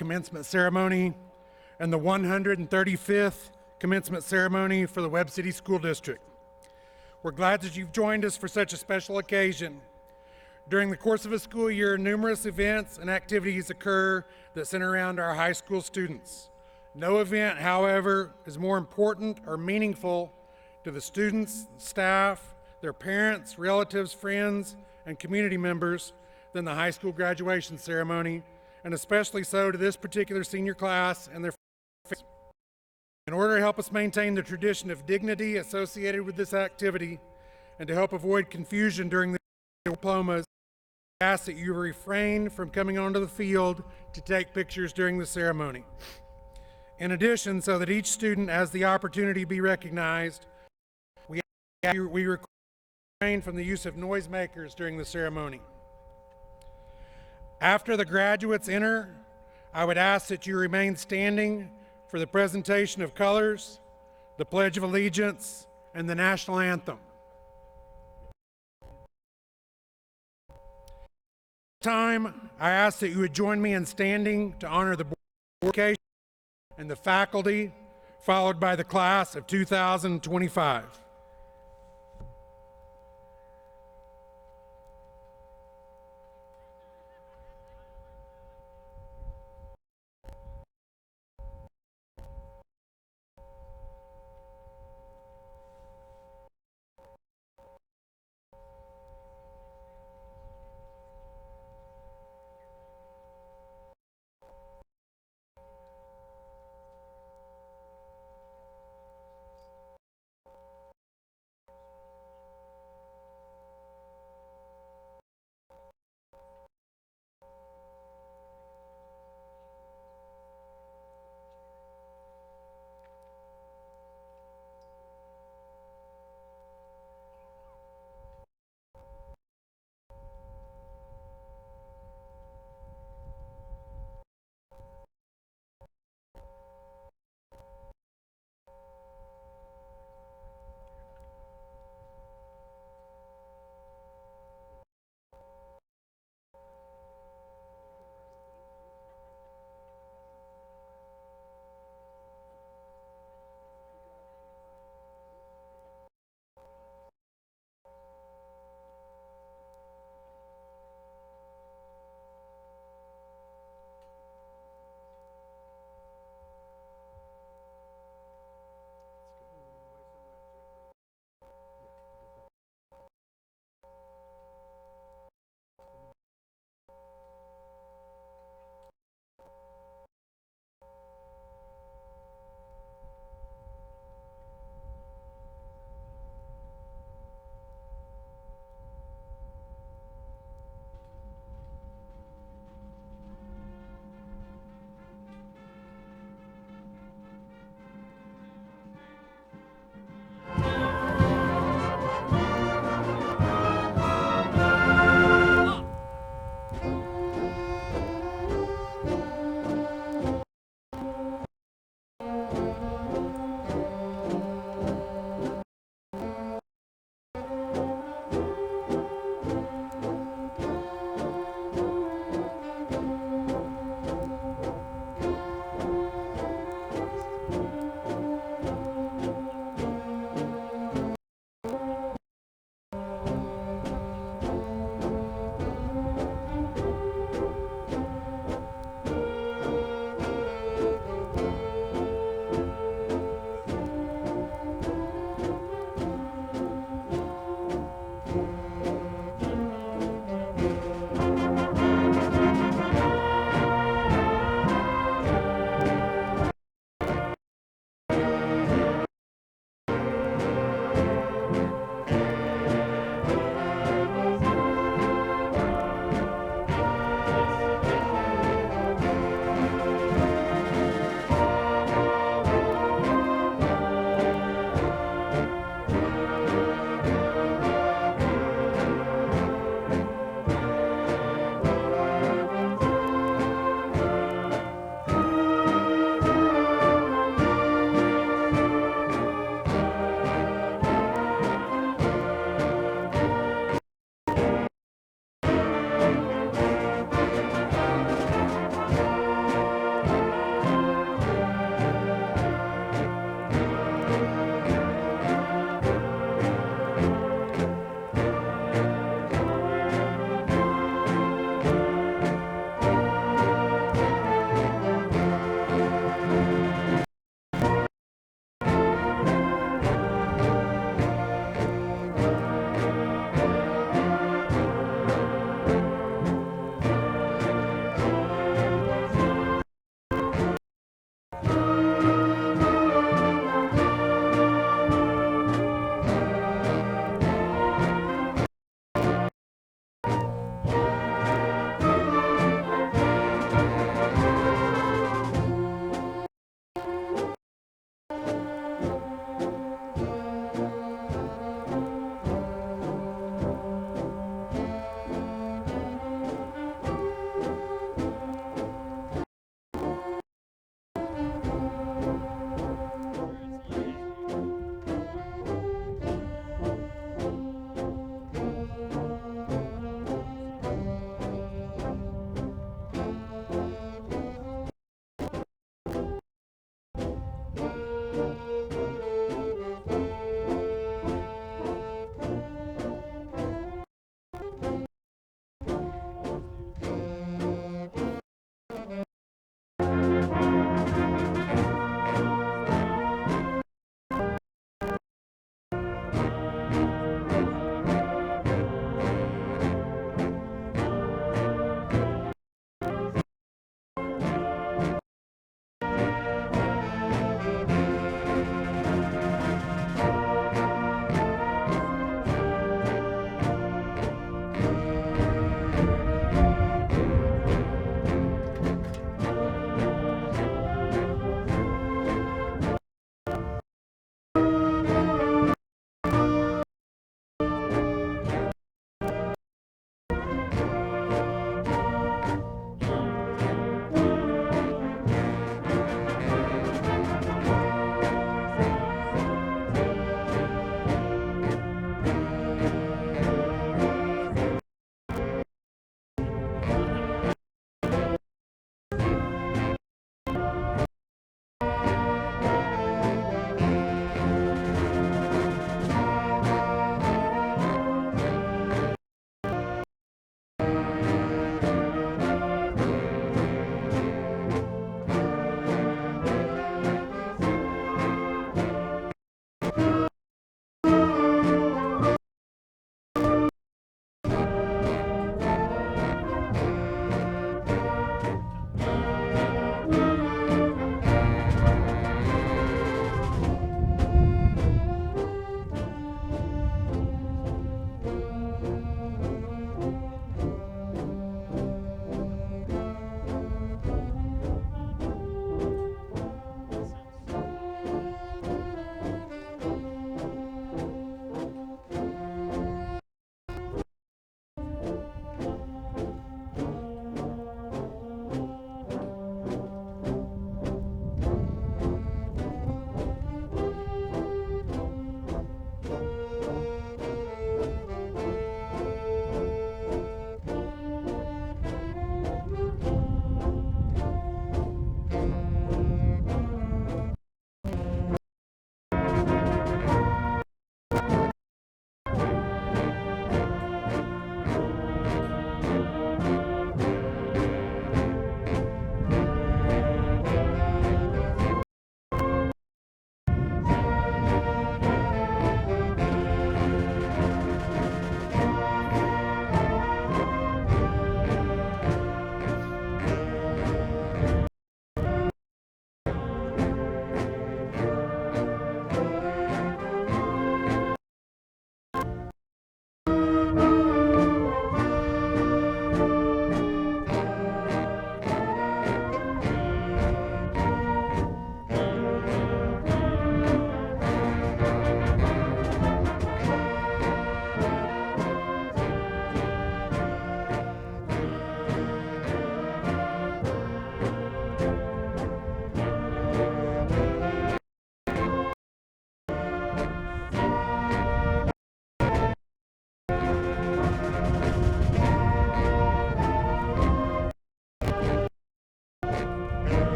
commencement ceremony and the 135th commencement ceremony for the Webb City School District. We're glad that you've joined us for such a special occasion. During the course of a school year, numerous events and activities occur that center around our high school students. No event, however, is more important or meaningful to the students, staff, their parents, relatives, friends, and community members than the high school graduation ceremony, and especially so to this particular senior class and their families. In order to help us maintain the tradition of dignity associated with this activity and to help avoid confusion during the diplomas, I ask that you refrain from coming onto the field to take pictures during the ceremony. In addition, so that each student has the opportunity to be recognized, we refrain from the use of noisemakers during the ceremony. After the graduates enter, I would ask that you remain standing for the presentation of colors, the Pledge of Allegiance, and the national anthem. At this time, I ask that you would join me in standing to honor the board of education and the faculty, followed by the class of 2025.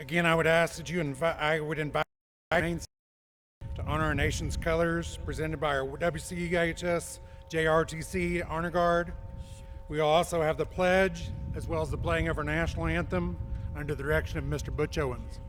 Again, I would ask that I would invite to honor our nation's colors presented by our WCEHS JRTC Honor Guard. We will also have the pledge as well as the playing of our national anthem under the direction of Mr. Butch Owens.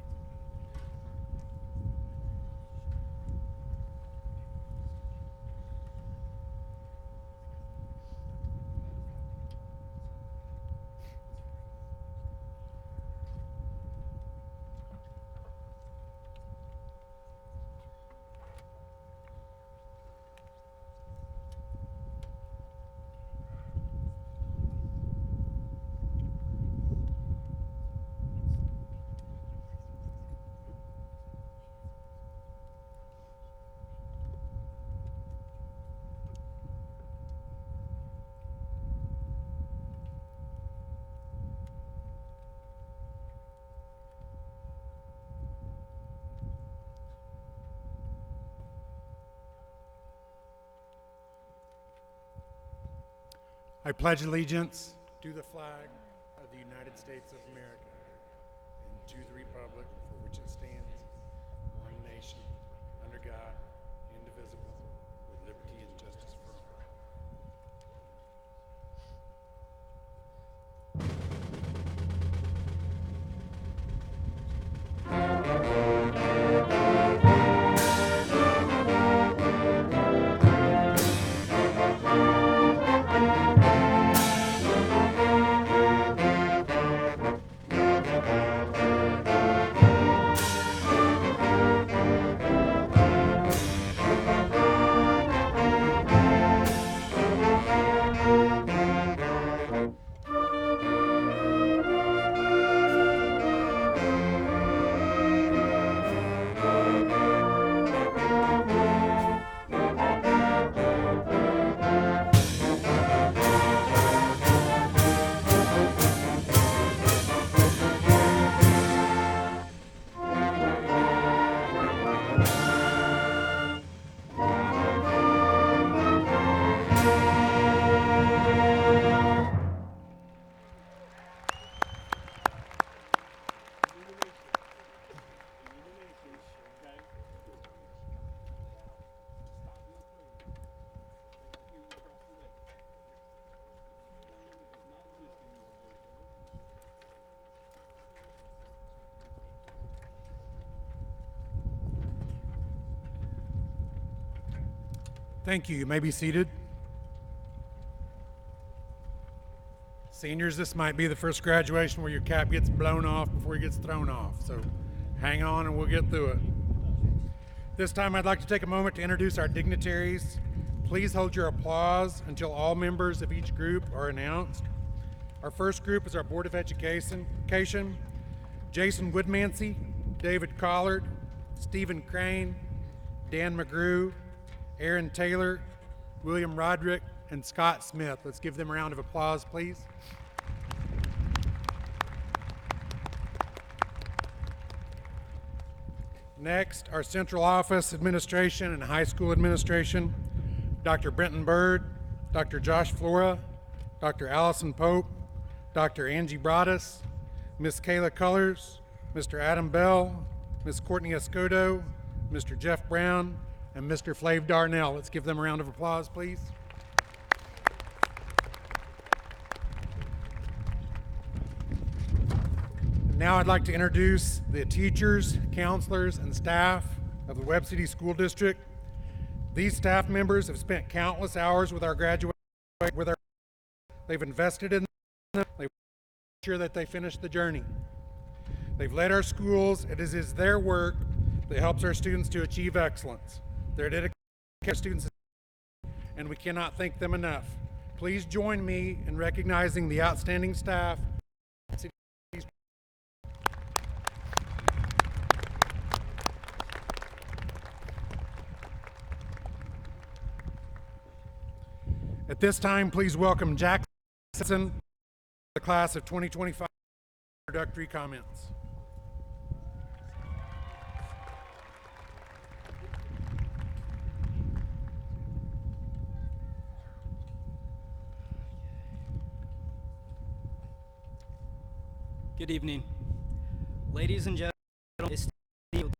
I pledge allegiance to the flag of the United States of America and to the republic for which it stands, one nation, under God, indivisible, with liberty and justice for all. Thank you. You may be seated. Seniors, this might be the first graduation where your cap gets blown off before it gets thrown off, so hang on and we'll get through it. This time I'd like to take a moment to introduce our dignitaries. Please hold your applause until all members of each group are announced. Our first group is our Board of Education, Jason Woodmansey, David Collard, Stephen Crane, Dan McGrew, Aaron Taylor, William Roderick, and Scott Smith. Let's give them a round of applause, please. Next, our central office administration and high school administration, Dr. Brenton Bird, Dr. Josh Flora, Dr. Allison Pope, Dr. Angie Broaddus, Ms. Kayla Cullers, Mr. Adam Bell, Ms. Courtney Escoto, Mr. Jeff Brown, and Mr. Flav Darnell. Let's give them a round of applause, please. Now I'd like to introduce the teachers, counselors, and staff of the Webb City School District. These staff members have spent countless hours with our graduates. They've invested in them. They've made sure that they finish the journey. They've led our schools. It is their work that helps our students to achieve excellence. Their dedication to our students, and we cannot thank them enough. Please join me in recognizing the outstanding staff. At this time, please welcome Jackson, the class of 2025, introductory comments. Good evening. Ladies and gentlemen, esteemed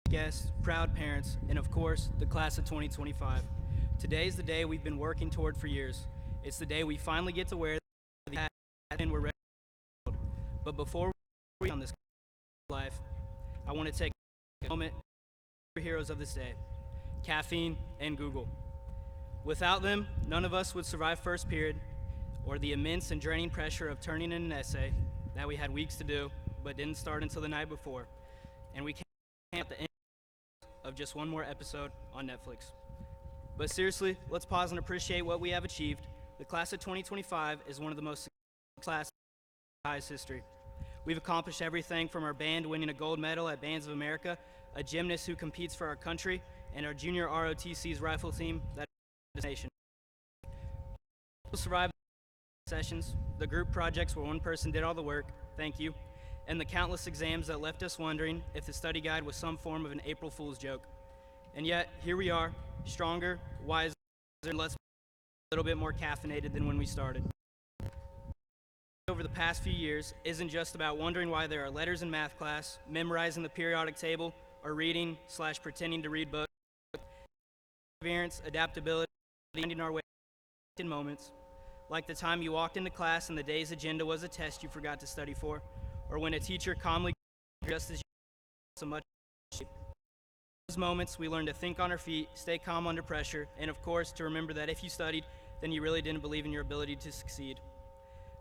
guests, proud parents, and of course, the class of 2025. Today is the day we've been working toward for years. It's the day we finally get to wear the hat and we're ready for the world. But before we on this life, I want to take a moment for heroes of this day, caffeine and Google. Without them, none of us would survive first period or the immense and draining pressure of turning in an essay that we had weeks to do but didn't start until the night before. And we can't at the end of just one more episode on Netflix. But seriously, let's pause and appreciate what we have achieved. The class of 2025 is one of the most successful classes in highest history. We've accomplished everything from our band winning a gold medal at Bands of America, a gymnast who competes for our country, and our junior ROTC's rifle team that is the nation. We survived the sessions, the group projects where one person did all the work, thank you, and the countless exams that left us wondering if the study guide was some form of an April Fool's joke. And yet, here we are, stronger, wiser, and a little bit more caffeinated than when we started. Over the past few years isn't just about wondering why there are letters in math class, memorizing the periodic table, or reading/pretending to read books. Perseverance, adaptability, finding our way in moments, like the time you walked into class and the day's agenda was a test you forgot to study for, or when a teacher calmly just as you so much. Those moments, we learn to think on our feet, stay calm under pressure, and of course, to remember that if you studied, then you really didn't believe in your ability to succeed.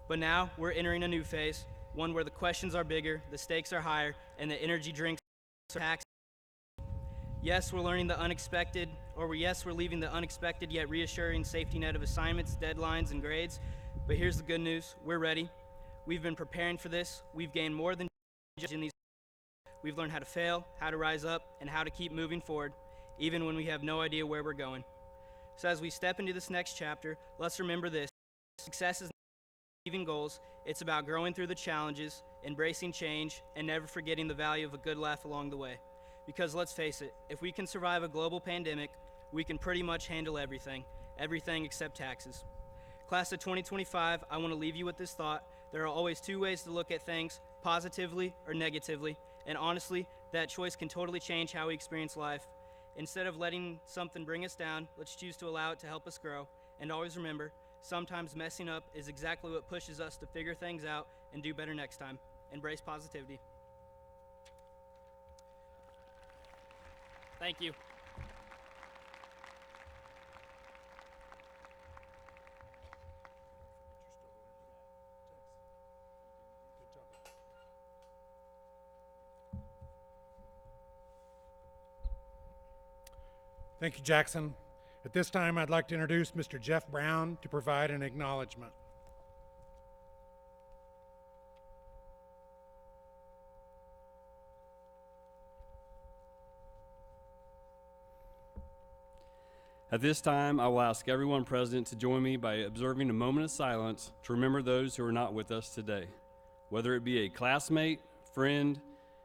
But now, we're entering a new phase, one where the questions are bigger, the stakes are higher, and the energy drinks are packed. Yes, we're learning the unexpected, yes, we're leaving the unexpected yet reassuring safety net of assignments, deadlines, and grades. But here's the good news, we're ready. We've been preparing for this. We've gained more than just in these. We've learned how to fail, how to rise up, and how to keep moving forward, even when we have no idea where we're going. So as we step into this next chapter, let's remember this. Success is not achieving goals. It's about growing through the challenges, embracing change, and never forgetting the value of a good laugh along the way. Because let's face it, if we can survive a global pandemic, we can pretty much handle everything except taxes. Class of 2025, I want to leave you with this thought. There are always two ways to look at things, positively or negatively. And honestly, that choice can totally change how we experience life. Instead of letting something bring us down, let's choose to allow it to help us grow. And always remember, sometimes messing up is exactly what pushes us to figure things out and do better next time. Embrace positivity. Thank you. Thank you, Jackson. At this time, I'd like to introduce Mr. Jeff Brown to provide an acknowledgement. At this time, I will ask everyone present to join me by observing a moment of silence to remember those who are not with us today. Whether it be a classmate, friend,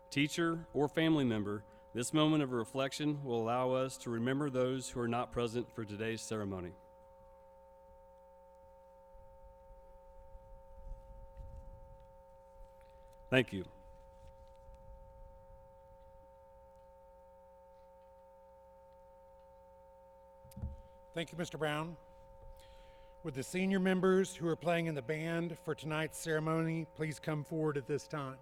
teacher, or family member, this moment of reflection will allow us to remember those who are not present for today's ceremony. Thank you. Thank you, Mr. Brown. Would the senior members who are playing in the band for tonight's ceremony please come forward at this time?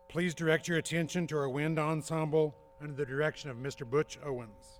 Please direct your attention to our wind ensemble under the direction of Mr. Butch Owens.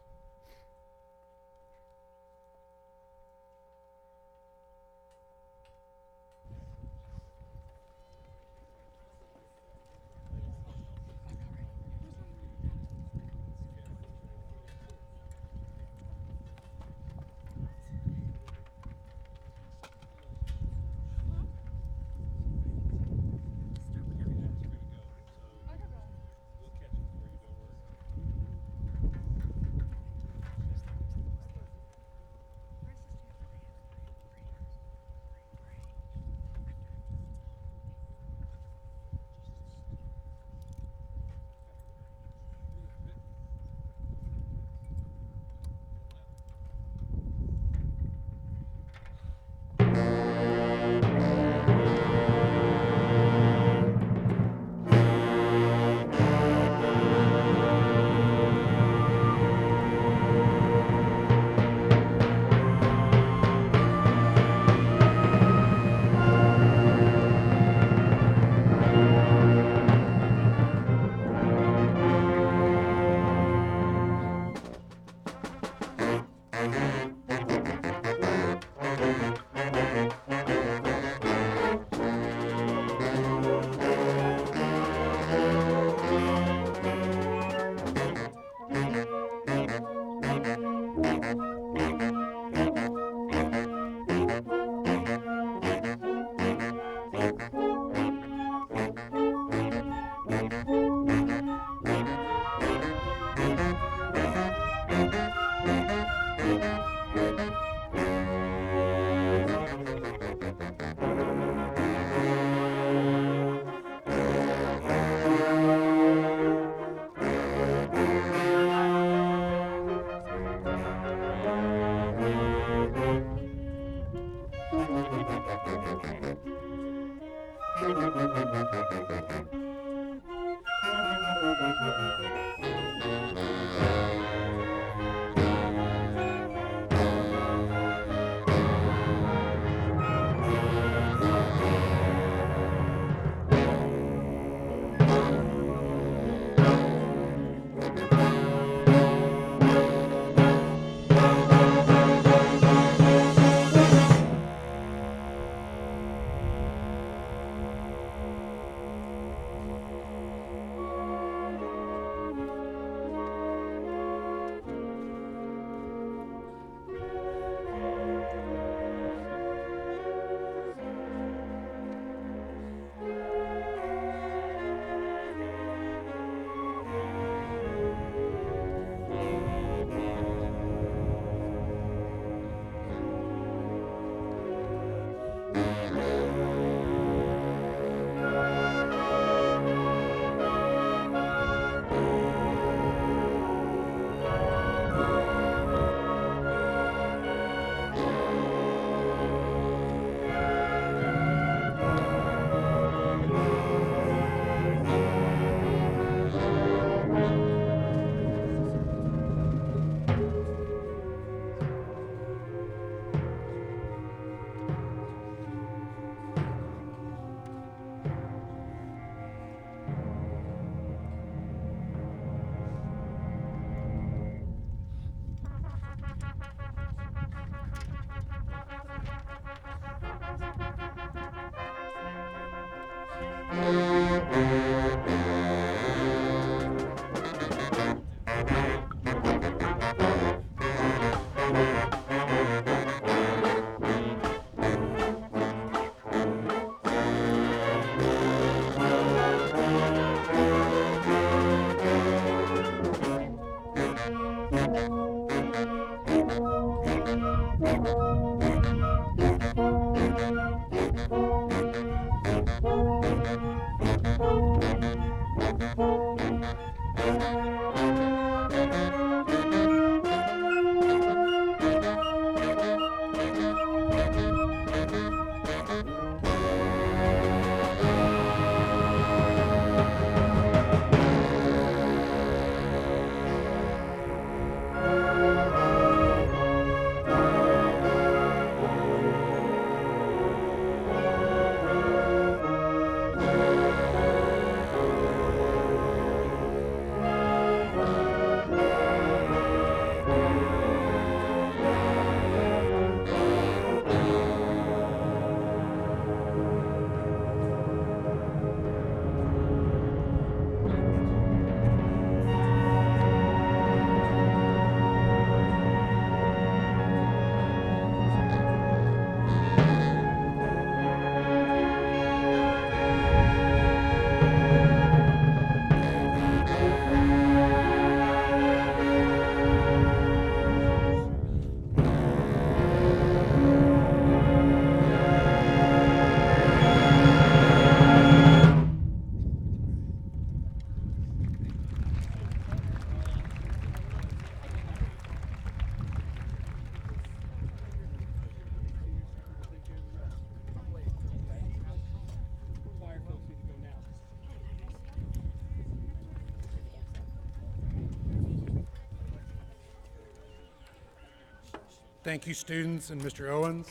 Thank you, students, and Mr. Owens.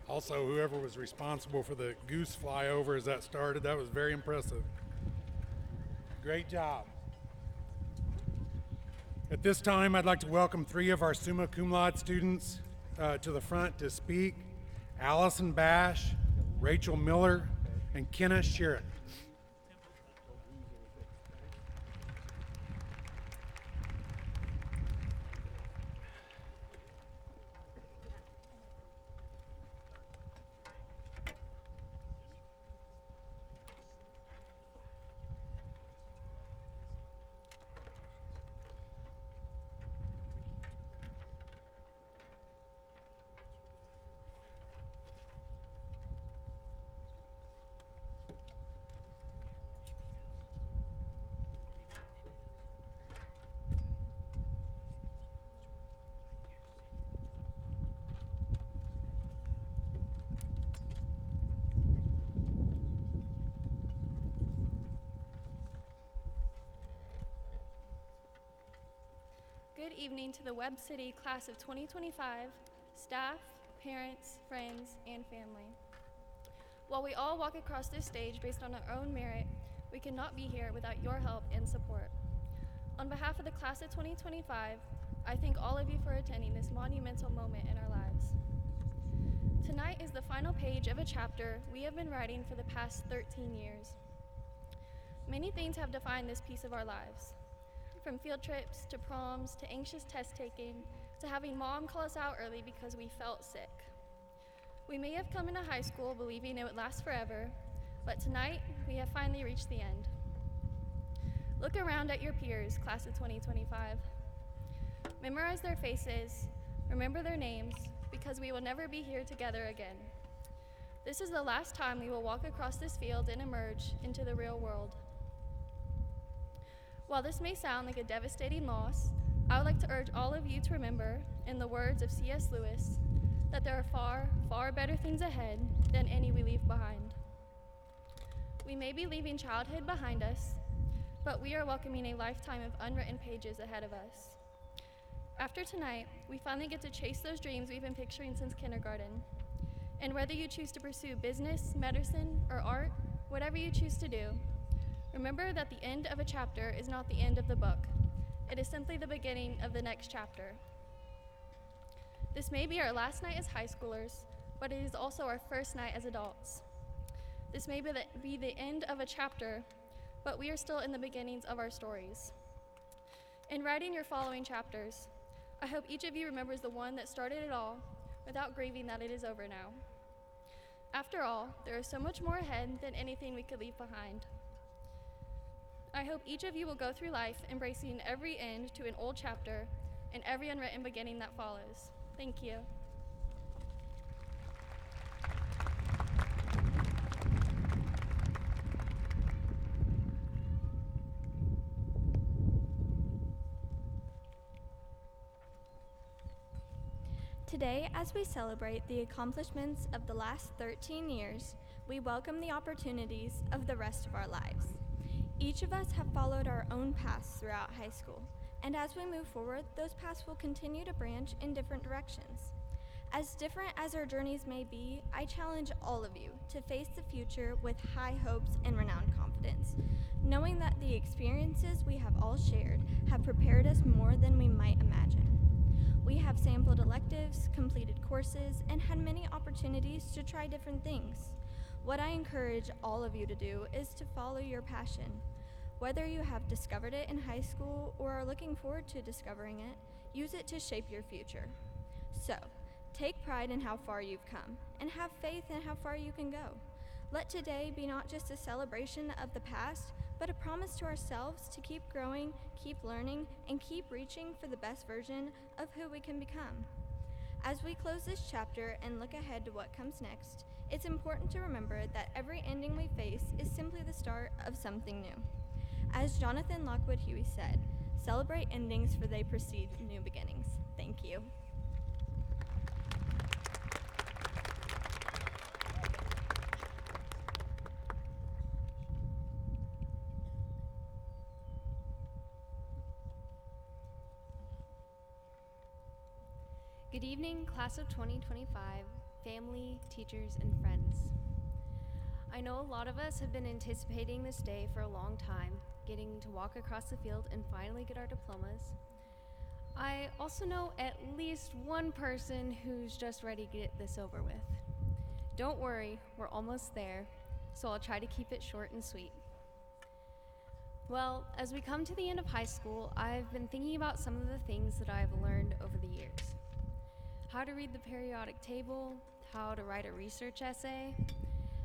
Also, whoever was responsible for the goose flyover as that started, that was very impressive. Great job. At this time, I'd like to welcome 3 of our summa cum laude students to the front to speak. Allison Bash, Rachel Miller, and Kenna Sherritt. Good evening to the Webb City class of 2025, staff, parents, friends, and family. While we all walk across this stage based on our own merit, we could not be here without your help and support. On behalf of the class of 2025, I thank all of you for attending this monumental moment in our lives. Tonight is the final page of a chapter we have been writing for the past 13 years. Many things have defined this piece of our lives. From field trips to proms to anxious test taking to having mom call us out early because we felt sick. We may have come into high school believing it would last forever, but tonight we have finally reached the end. Look around at your peers, class of 2025. Memorize their faces, remember their names, because we will never be here together again. This is the last time we will walk across this field and emerge into the real world. While this may sound like a devastating loss, I would like to urge all of you to remember, in the words of C.S. Lewis, that there are far, far better things ahead than any we leave behind. We may be leaving childhood behind us, but we are welcoming a lifetime of unwritten pages ahead of us. After tonight, we finally get to chase those dreams we've been picturing since kindergarten. And whether you choose to pursue business, medicine, or art, whatever you choose to do, remember that the end of a chapter is not the end of the book. It is simply the beginning of the next chapter. This may be our last night as high schoolers, but it is also our first night as adults. This may be the end of a chapter, but we are still in the beginnings of our stories. In writing your following chapters, I hope each of you remembers the one that started it all without grieving that it is over now. After all, there is so much more ahead than anything we could leave behind. I hope each of you will go through life embracing every end to an old chapter and every unwritten beginning that follows. Thank you. Today, as we celebrate the accomplishments of the last 13 years, we welcome the opportunities of the rest of our lives. Each of us have followed our own paths throughout high school, and as we move forward, those paths will continue to branch in different directions. As different as our journeys may be, I challenge all of you to face the future with high hopes and renowned confidence, knowing that the experiences we have all shared have prepared us more than we might imagine. We have sampled electives, completed courses, and had many opportunities to try different things. What I encourage all of you to do is to follow your passion. Whether you have discovered it in high school or are looking forward to discovering it, use it to shape your future. So, take pride in how far you've come, and have faith in how far you can go. Let today be not just a celebration of the past, but a promise to ourselves to keep growing, keep learning, and keep reaching for the best version of who we can become. As we close this chapter and look ahead to what comes next, it's important to remember that every ending we face is simply the start of something new. As Jonathan Lockwood Huey said, celebrate endings for they precede new beginnings. Thank you. Good evening, class of 2025, family, teachers, and friends. I know a lot of us have been anticipating this day for a long time, getting to walk across the field and finally get our diplomas. I also know at least one person who's just ready to get this over with. Don't worry, we're almost there, so I'll try to keep it short and sweet. Well, as we come to the end of high school, I've been thinking about some of the things that I've learned over the years. How to read the periodic table, how to write a research essay,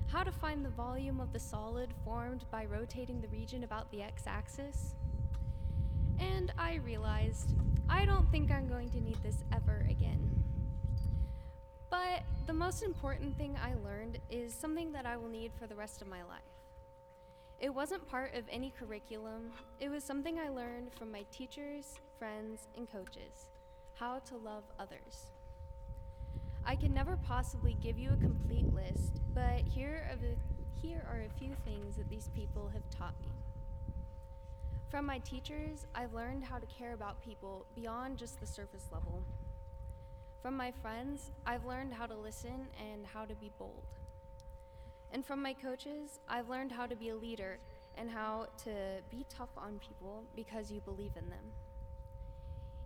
how to find the volume of the solid formed by rotating the region about the x-axis. And I realized I don't think I'm going to need this ever again. But the most important thing I learned is something that I will need for the rest of my life. It wasn't part of any curriculum. It was something I learned from my teachers, friends, and coaches: how to love others. I can never possibly give you a complete list, but here are a few things that these people have taught me. From my teachers, I've learned how to care about people beyond just the surface level. From my friends, I've learned how to listen and how to be bold. And from my coaches, I've learned how to be a leader and how to be tough on people because you believe in them.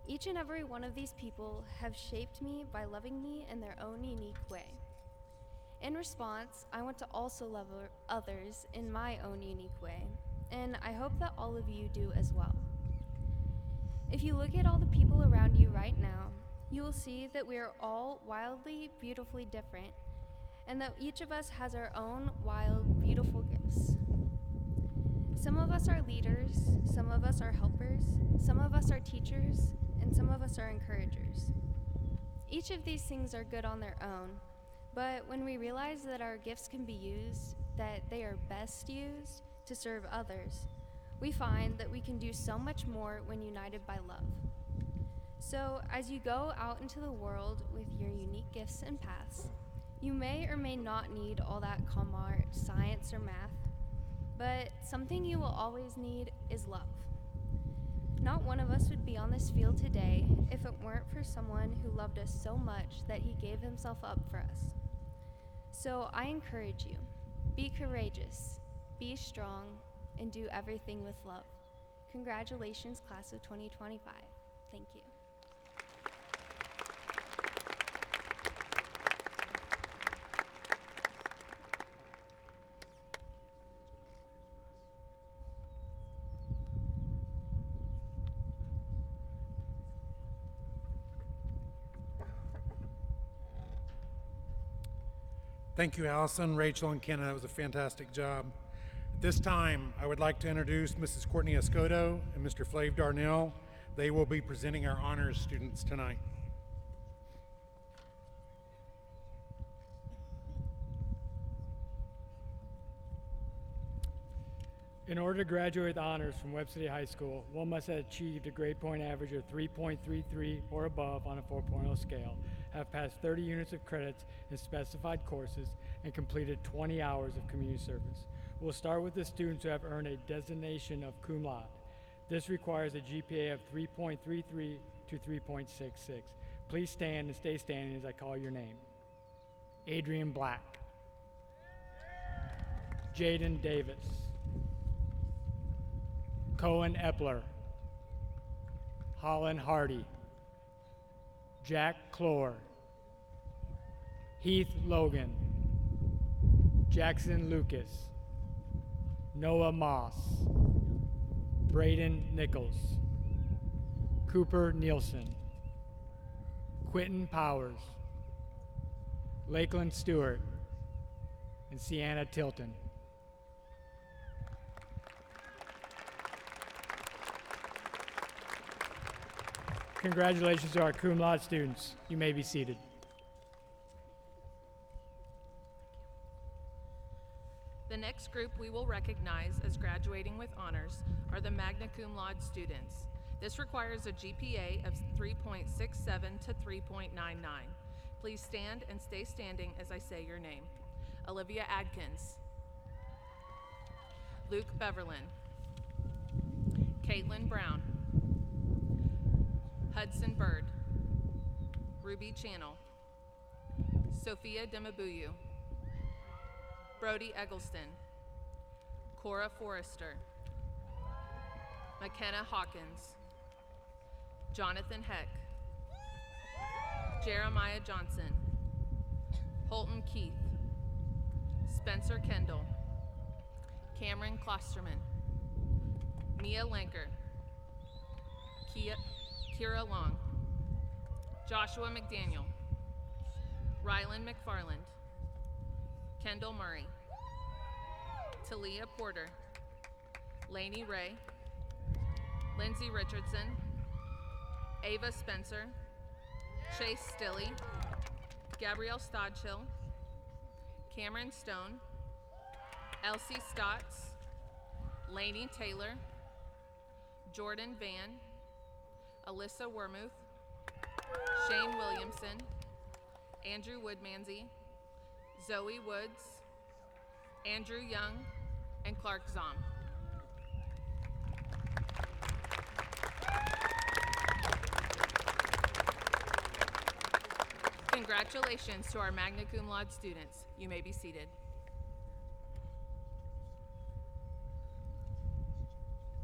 Each and every one of these people have shaped me by loving me in their own unique way. In response, I want to also love others in my own unique way, and I hope that all of you do as well. If you look at all the people around you right now, you will see that we are all wildly, beautifully different, and that each of us has our own wild, beautiful gifts. Some of us are leaders, some of us are helpers, some of us are teachers, and some of us are encouragers. Each of these things are good on their own, but when we realize that our gifts can be used, that they are best used to serve others, we find that we can do so much more when united by love. So as you go out into the world with your unique gifts and paths, you may or may not need all that comm art, science, or math, but something you will always need is love. Not one of us would be on this field today if it weren't for someone who loved us so much that he gave himself up for us. So I encourage you, be courageous, be strong, and do everything with love. Congratulations, class of 2025. Thank you. Thank you, Allison, Rachel, and Kenna. That was a fantastic job. At this time, I would like to introduce Mrs. Courtney Escoto and Mr. Flav Darnell. They will be presenting our honors students tonight. In order to graduate with honors from Webb City High School, one must have achieved a grade point average of 3.33 or above on a 4.0 scale, have passed 30 units of credits in specified courses, and completed 20 hours of community service. We'll start with the students who have earned a designation of cum laude. This requires a GPA of 3.33 to 3.66. Please stand and stay standing as I call your name. Adrian Black. Jaden Davis. Cohen Epler, Holland Hardy, Jack Clore, Heath Logan, Jackson Lucas, Noah Moss, Braden Nichols, Cooper Nielsen, Quentin Powers, Lakeland Stewart, and Sienna Tilton. Congratulations to our cum laude students. You may be seated. The next group we will recognize as graduating with honors are the magna cum laude students. This requires a GPA of 3.67 to 3.99. Please stand and stay standing as I say your name. Olivia Adkins, Luke Beverlin, Caitlin Brown, Hudson Bird, Ruby Channel, Sophia Demabuyu, Brody Eggleston, Cora Forrester, McKenna Hawkins, Jonathan Heck, Jeremiah Johnson, Holton Keith, Spencer Kendall, Cameron Klosterman, Mia Lanker, Kira Long, Joshua McDaniel, Rylan McFarland, Kendall Murray, Talia Porter, Lainey Ray, Lindsay Richardson, Ava Spencer, Chase Stilley, Gabrielle Stodchill, Cameron Stone, Elsie Stotts, Lainey Taylor, Jordan Van, Alyssa Wormuth, Shane Williamson, Andrew Woodmansey, Zoe Woods, Andrew Young, and Clark Zom. Congratulations to our magna cum laude students. You may be seated.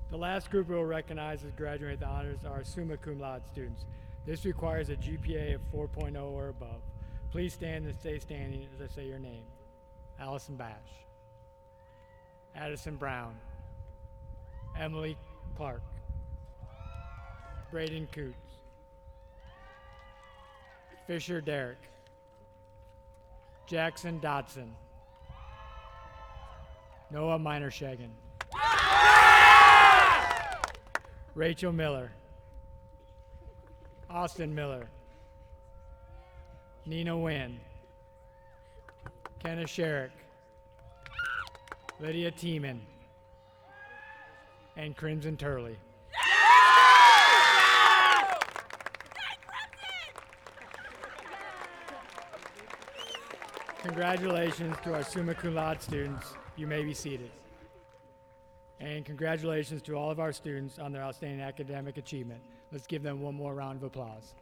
The last group we will recognize as graduating with honors are our summa cum laude students. This requires a GPA of 4.0 or above. Please stand and stay standing as I say your name. Allison Bash, Addison Brown, Emily Clark, Braden Coots, Fisher Derek, Jackson Dodson, Noah Minershagen, Rachel Miller, Austin Miller, Nina Wynn, Kenna Sherrick, Lydia Tiemann, and Crimson Turley. Congratulations to our summa cum laude students. You may be seated. And congratulations to all of our students on their outstanding academic achievement. Let's give them one more round of applause.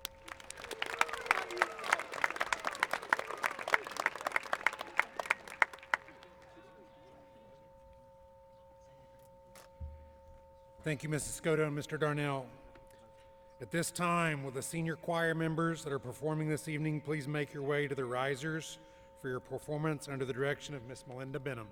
Thank you, Mrs. Scotto and Mr. Darnell. At this time, will the senior choir members that are performing this evening please make your way to the risers for your performance under the direction of Miss Melinda Benham.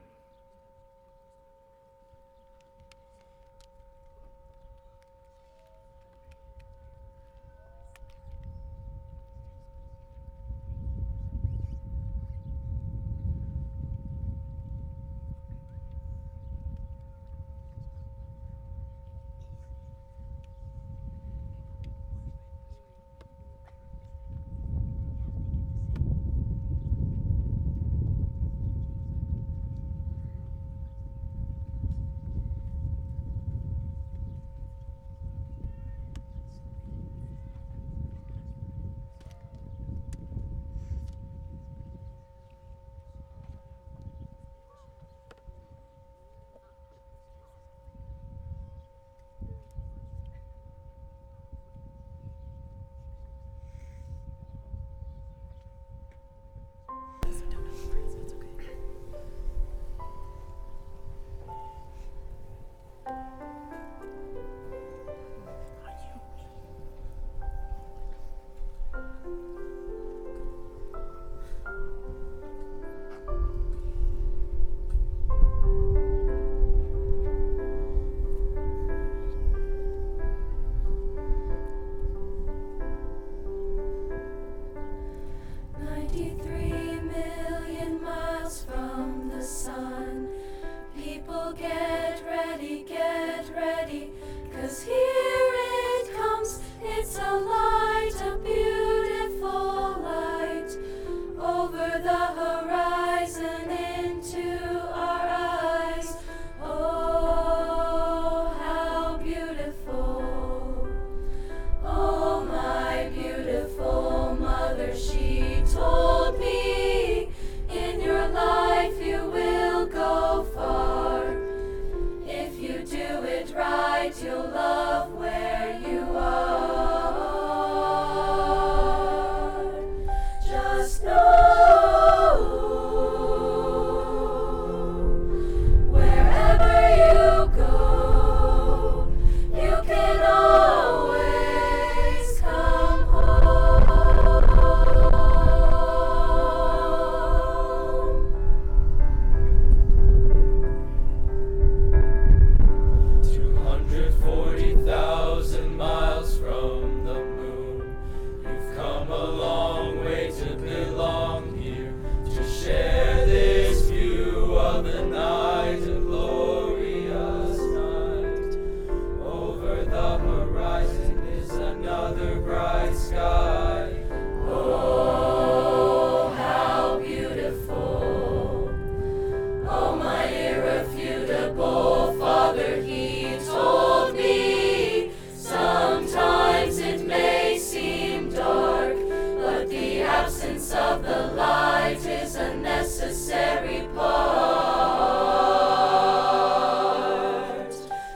But the absence of the light is a necessary part.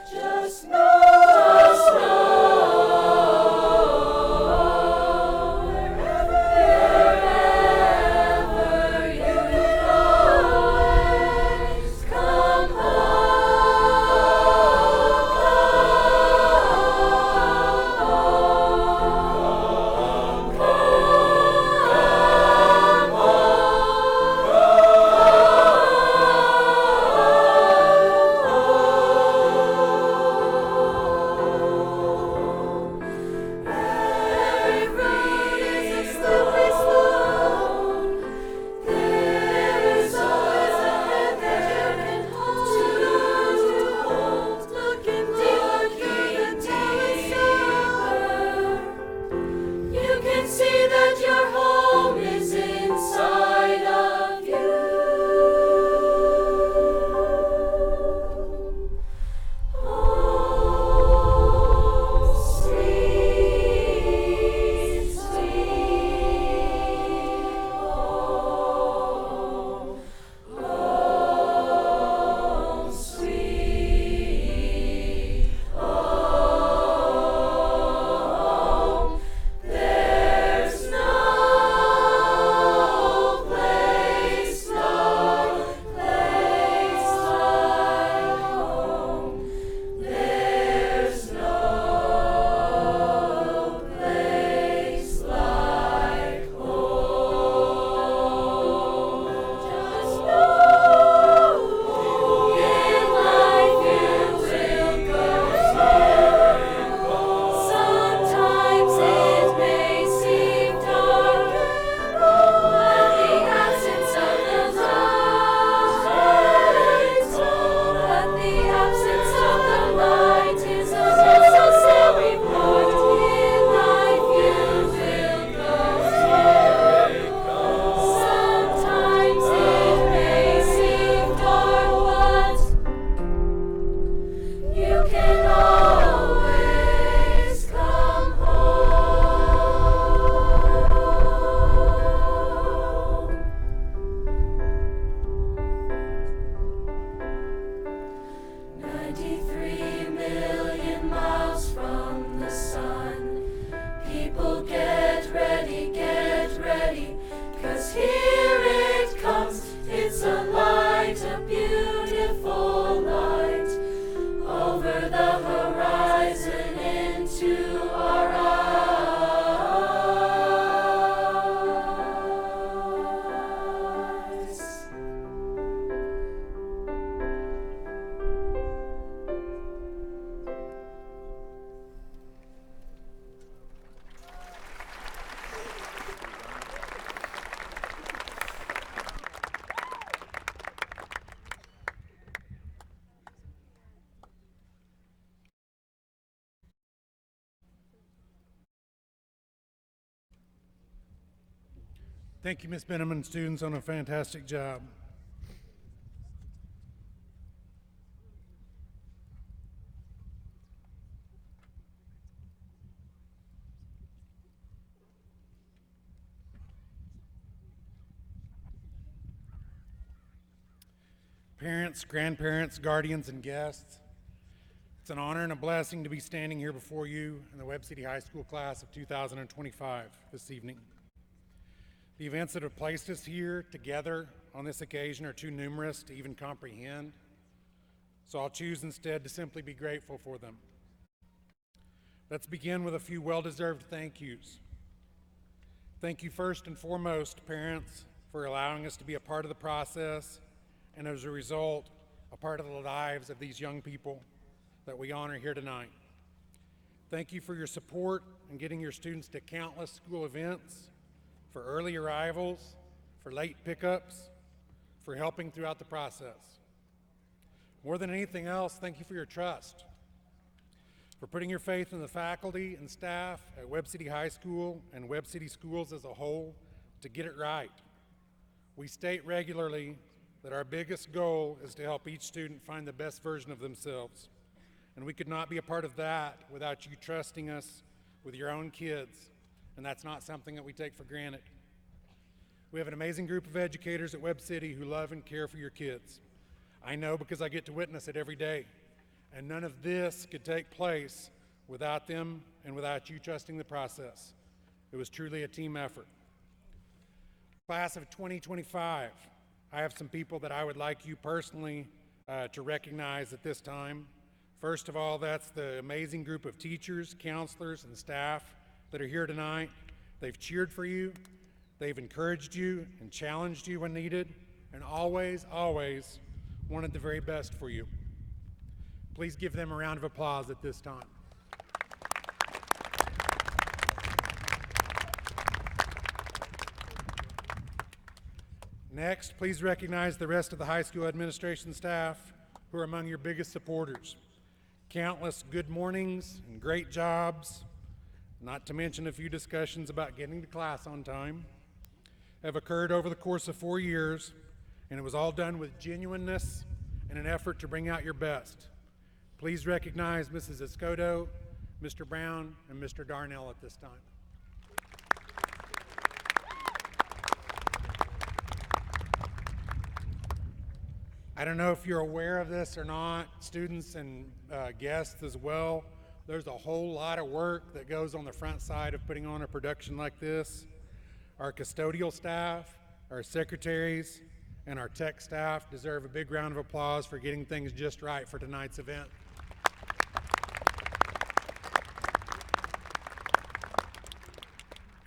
Just know, wherever you go, come Every road is a slippery slope. There is always a hand that you can hold. Looking deeper. You can see that your home is inside of you. Oh, sweet, sweet home. Oh, sweet home. There's no place like home. There's no place like home. Just know in life you will go through. Sometimes it may seem dark, but the absence of the light, is a necessary part. In life you will go through. Sometimes it may seem dark, but you can always come home. 93 million miles from the sun. People get ready, 'cause here it comes. It's a light, a beautiful light, over the horizon into our eyes. Thank you, Ms. Benham and students, on a fantastic job. Parents, grandparents, guardians, and guests, it's an honor and a blessing to be standing here before you in the Webb City High School class of 2025 this evening. The events that have placed us here together on this occasion are too numerous to even comprehend, so I'll choose instead to simply be grateful for them. Let's begin with a few well-deserved thank yous. Thank you first and foremost, parents, for allowing us to be a part of the process, and as a result, a part of the lives of these young people that we honor here tonight. Thank you for your support in getting your students to countless school events, for early arrivals, for late pickups, for helping throughout the process. More than anything else, thank you for your trust, for putting your faith in the faculty and staff at Webb City High School and Webb City Schools as a whole to get it right. We state regularly that our biggest goal is to help each student find the best version of themselves, and we could not be a part of that without you trusting us with your own kids and that's not something that we take for granted. We have an amazing group of educators at Webb City who love and care for your kids. I know because I get to witness it every day, and none of this could take place without them and without you trusting the process. It was truly a team effort. Class of 2025, I have some people that I would like you personally to recognize at this time. First of all, that's the amazing group of teachers, counselors, and staff that are here tonight. They've cheered for you, they've encouraged you and challenged you when needed, and always, always wanted the very best for you. Please give them a round of applause at this time. Next, please recognize the rest of the high school administration staff who are among your biggest supporters. Countless good mornings and great jobs, not to mention a few discussions about getting to class on time, have occurred over the course of 4 years, and it was all done with genuineness and an effort to bring out your best. Please recognize Mrs. Escoto, Mr. Brown, and Mr. Darnell at this time. I don't know if you're aware of this or not, students and guests as well. There's a whole lot of work that goes on the front side of putting on a production like this. Our custodial staff, our secretaries, and our tech staff deserve a big round of applause for getting things just right for tonight's event.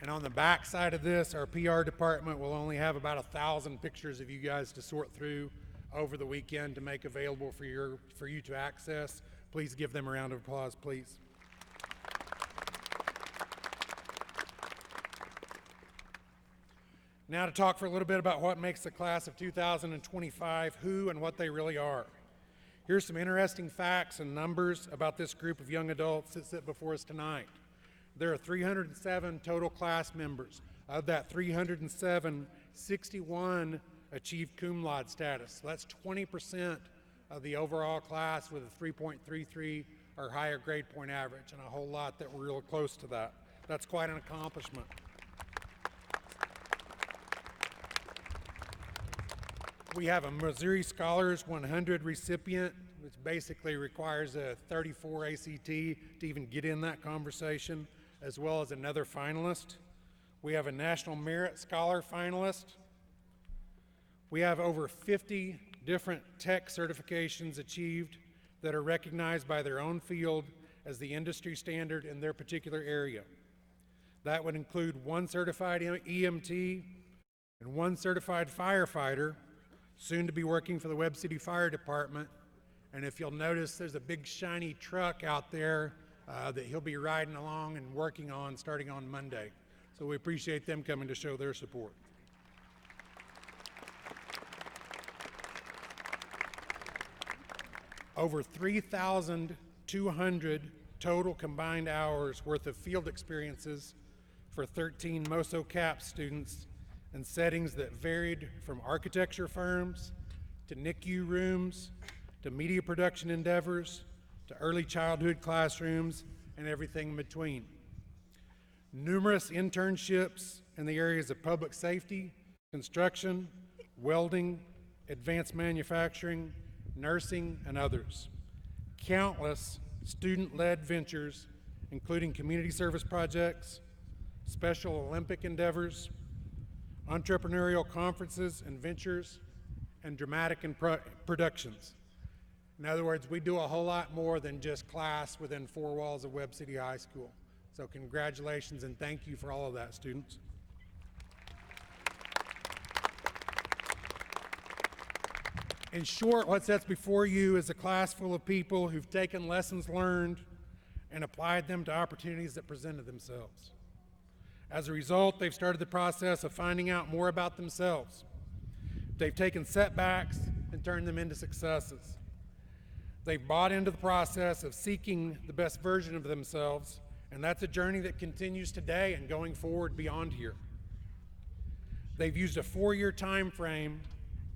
And on the back side of this, our PR department will only have about 1,000 pictures of you guys to sort through over the weekend to make available for you to access. Please give them a round of applause, please. Now to talk for a little bit about what makes the class of 2025 who and what they really are. Here's some interesting facts and numbers about this group of young adults that sit before us tonight. There are 307 total class members. Of that 307, 61 achieved cum laude status. So that's 20% of the overall class with a 3.33 or higher grade point average, and a whole lot that were real close to that. That's quite an accomplishment. We have a Missouri Scholars 100 recipient, which basically requires a 34 ACT to even get in that conversation, as well as another finalist. We have a National Merit Scholar finalist. We have over 50 different tech certifications achieved that are recognized by their own field as the industry standard in their particular area. That would include 1 certified EMT and 1 certified firefighter, soon to be working for the Webb City Fire Department. And if you'll notice, there's a big shiny truck out there that he'll be riding along and working on starting on Monday. So we appreciate them coming to show their support. Over 3,200 total combined hours worth of field experiences for 13 MOSO CAP students in settings that varied from architecture firms to NICU rooms to media production endeavors to early childhood classrooms and everything in between. Numerous internships in the areas of public safety, construction, welding, advanced manufacturing, nursing, and others. Countless student-led ventures, including community service projects, Special Olympic endeavors, entrepreneurial conferences and ventures, and dramatic productions. In other words, we do a whole lot more than just class within 4 walls of Webb City High School. So congratulations and thank you for all of that, students. In short, what sets before you is a class full of people who've taken lessons learned and applied them to opportunities that presented themselves. As a result, they've started the process of finding out more about themselves. They've taken setbacks and turned them into successes. They've bought into the process of seeking the best version of themselves, and that's a journey that continues today and going forward beyond here. They've used a 4-year time frame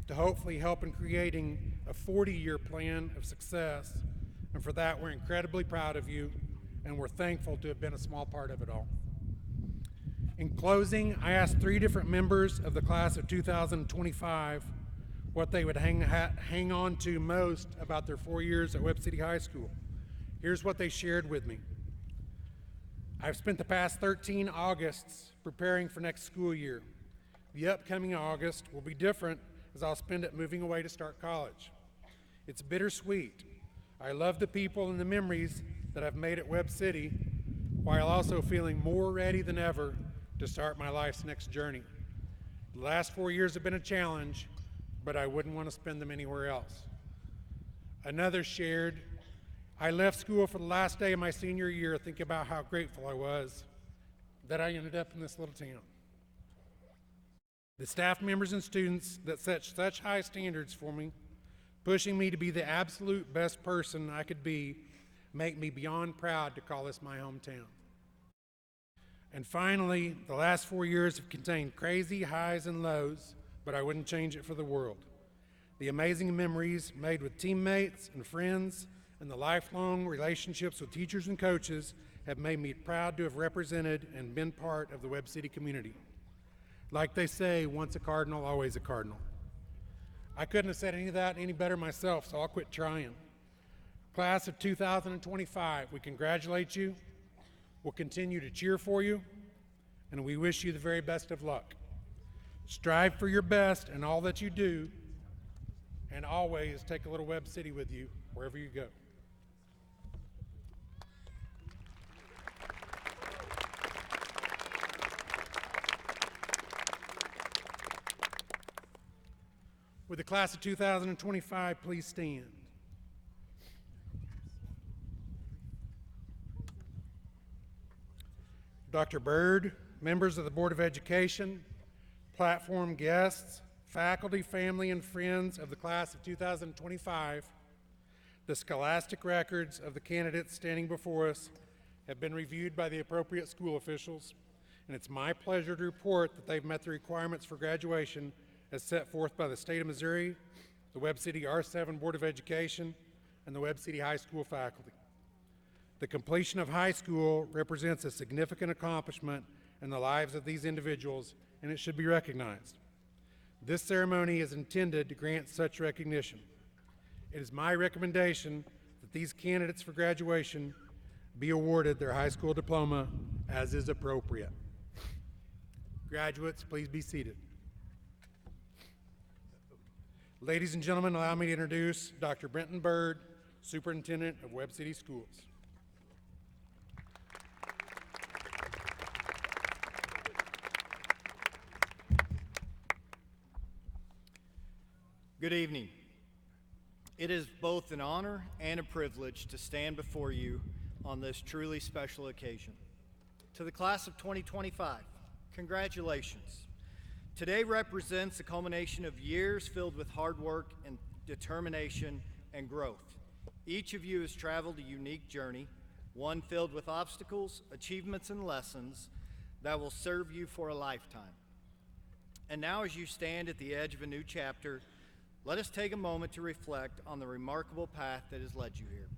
to hopefully help in creating a 40-year plan of success, and for that we're incredibly proud of you, and we're thankful to have been a small part of it all. In closing, I asked 3 different members of the class of 2025 what they would hang on to most about their 4 years at Webb City High School. Here's what they shared with me. I've spent the past 13 Augusts preparing for next school year. The upcoming August will be different as I'll spend it moving away to start college. It's bittersweet. I love the people and the memories that I've made at Webb City, while also feeling more ready than ever to start my life's next journey. The last 4 years have been a challenge, but I wouldn't want to spend them anywhere else. Another shared, I left school for the last day of my senior year thinking about how grateful I was that I ended up in this little town. The staff members and students that set such high standards for me, pushing me to be the absolute best person I could be, make me beyond proud to call this my hometown. And finally, the last 4 years have contained crazy highs and lows, but I wouldn't change it for the world. The amazing memories made with teammates and friends and the lifelong relationships with teachers and coaches have made me proud to have represented and been part of the Webb City community. Like they say, once a Cardinal, always a Cardinal. I couldn't have said any of that any better myself, so I'll quit trying. Class of 2025, we congratulate you, we'll continue to cheer for you, and we wish you the very best of luck. Strive for your best in all that you do, and always take a little Webb City with you wherever you go. With the class of 2025, please stand. Dr. Byrd, members of the Board of Education, platform guests, faculty, family, and friends of the class of 2025, the scholastic records of the candidates standing before us have been reviewed by the appropriate school officials, and it's my pleasure to report that they've met the requirements for graduation as set forth by the state of Missouri, the Webb City R7 Board of Education, and the Webb City High School faculty. The completion of high school represents a significant accomplishment in the lives of these individuals, and it should be recognized. This ceremony is intended to grant such recognition. It is my recommendation that these candidates for graduation be awarded their high school diploma as is appropriate. Graduates, please be seated. Ladies and gentlemen, allow me to introduce Dr. Brenton Byrd, Superintendent of Webb City Schools. Good evening. It is both an honor and a privilege to stand before you on this truly special occasion. To the class of 2025, congratulations. Today represents a culmination of years filled with hard work and determination and growth. Each of you has traveled a unique journey, one filled with obstacles, achievements, and lessons that will serve you for a lifetime. And now, as you stand at the edge of a new chapter, let us take a moment to reflect on the remarkable path that has led you here.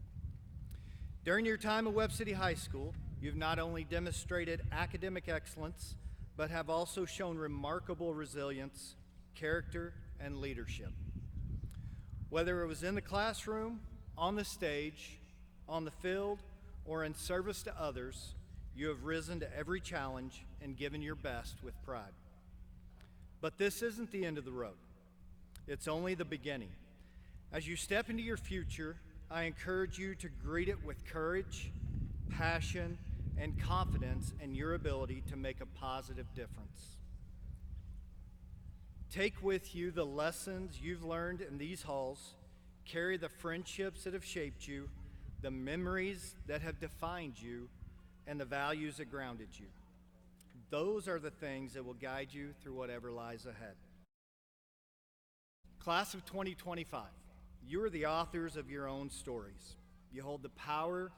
During your time at Webb City High School, you've not only demonstrated academic excellence, but have also shown remarkable resilience, character, and leadership. Whether it was in the classroom, on the stage, on the field, or in service to others, you have risen to every challenge and given your best with pride. But this isn't the end of the road. It's only the beginning. As you step into your future, I encourage you to greet it with courage, passion, and confidence in your ability to make a positive difference. Take with you the lessons you've learned in these halls, carry the friendships that have shaped you, the memories that have defined you, and the values that grounded you. Those are the things that will guide you through whatever lies ahead. Class of 2025, you are the authors of your own stories. You hold the power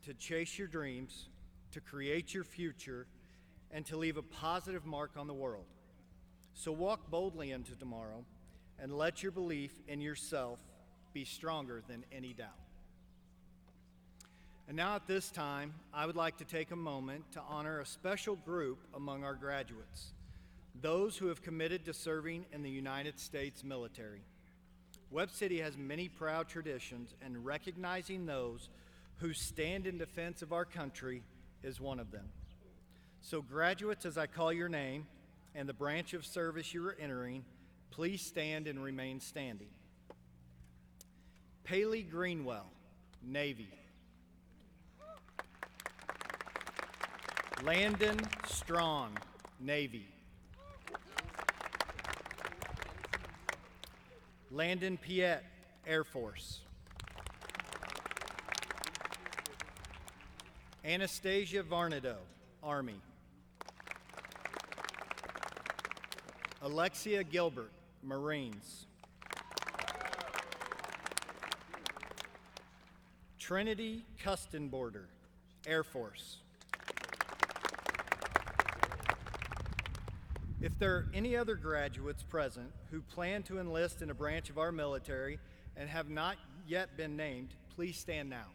to chase your dreams, to create your future, and to leave a positive mark on the world. So walk boldly into tomorrow and let your belief in yourself be stronger than any doubt. And now at this time, I would like to take a moment to honor a special group among our graduates, those who have committed to serving in the United States military. Webb City has many proud traditions, and recognizing those who stand in defense of our country is one of them. So graduates, as I call your name and the branch of service you are entering, please stand and remain standing. Paley Greenwell, Navy. Landon Strong, Navy. Landon Piet, Air Force. Anastasia Varnado, Army. Alexia Gilbert, Marines. Trinity Custenborder, Air Force. If there are any other graduates present who plan to enlist in a branch of our military and have not yet been named, please stand now.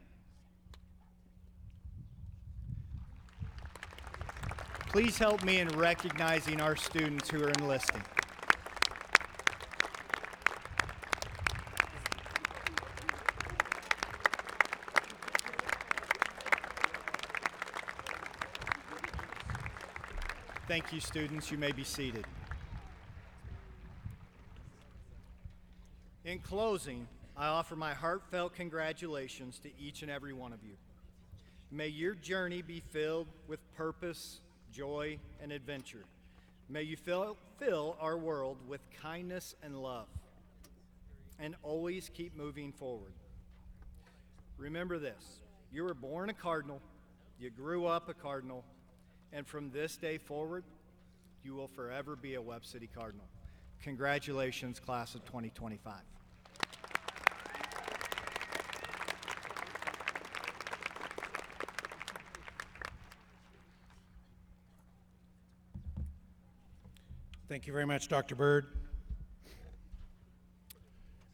Please help me in recognizing our students who are enlisting. Thank you, students. You may be seated. In closing, I offer my heartfelt congratulations to each and every one of you. May your journey be filled with purpose, joy, and adventure. May you fill our world with kindness and love, and always keep moving forward. Remember this: you were born a Cardinal, you grew up a Cardinal, and from this day forward, you will forever be a Webb City Cardinal. Congratulations, class of 2025. Thank you very much, Dr. Byrd.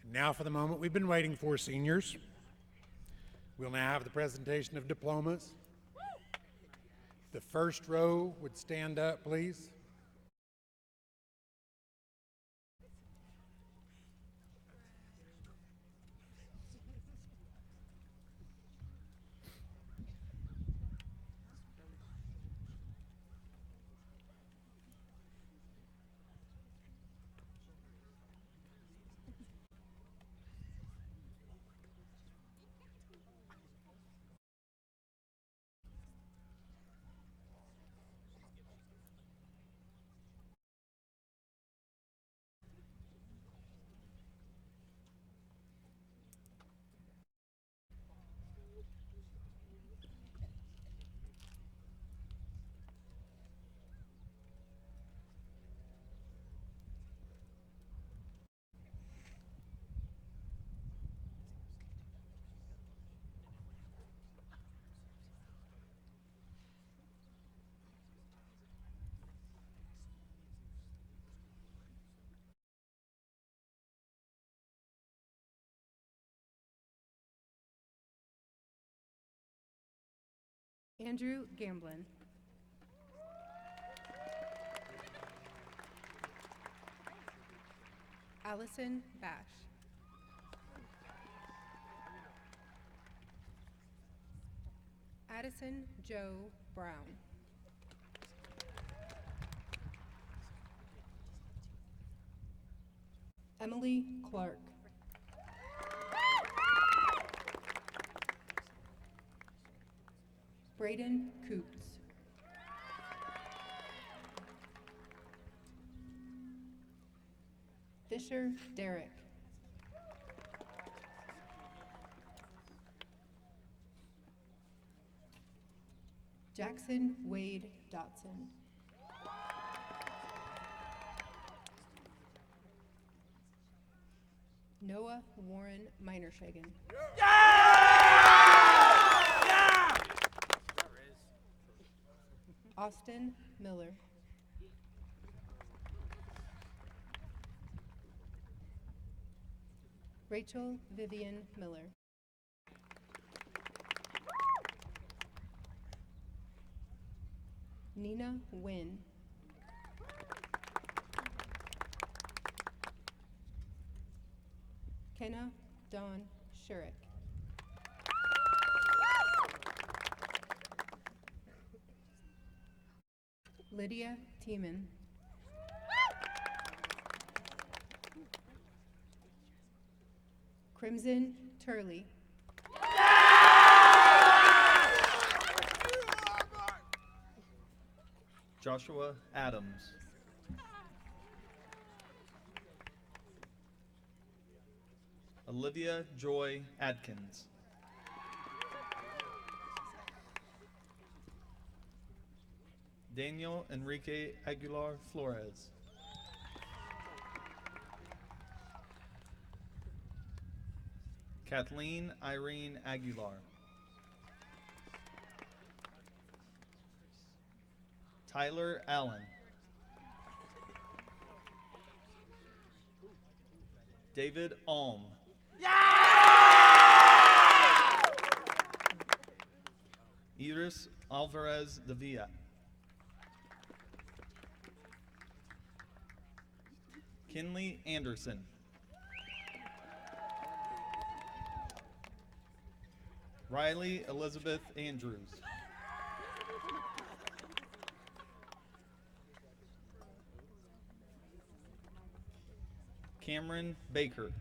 And now for the moment we've been waiting for, seniors. We'll now have the presentation of diplomas. The first row would stand up, please. Andrew Gamblin. Allison Bash. Addison Joe Brown. Emily Clark. Braden Coops. Fisher Derek. Jackson Wade Dotson. Noah Warren Minershagen. Austin Miller. Rachel Vivian Miller. Nina Wynn. Kenna Dawn Shurik. Lydia Tiemann. Crimson Turley. Joshua Adams. Olivia Joy Adkins. Daniel Enrique Aguilar Flores. Kathleen Irene Aguilar. Tyler Allen. David Alm. Iris Alvarez de Villa. Kinley Anderson. Riley Elizabeth Andrews. Cameron Baker.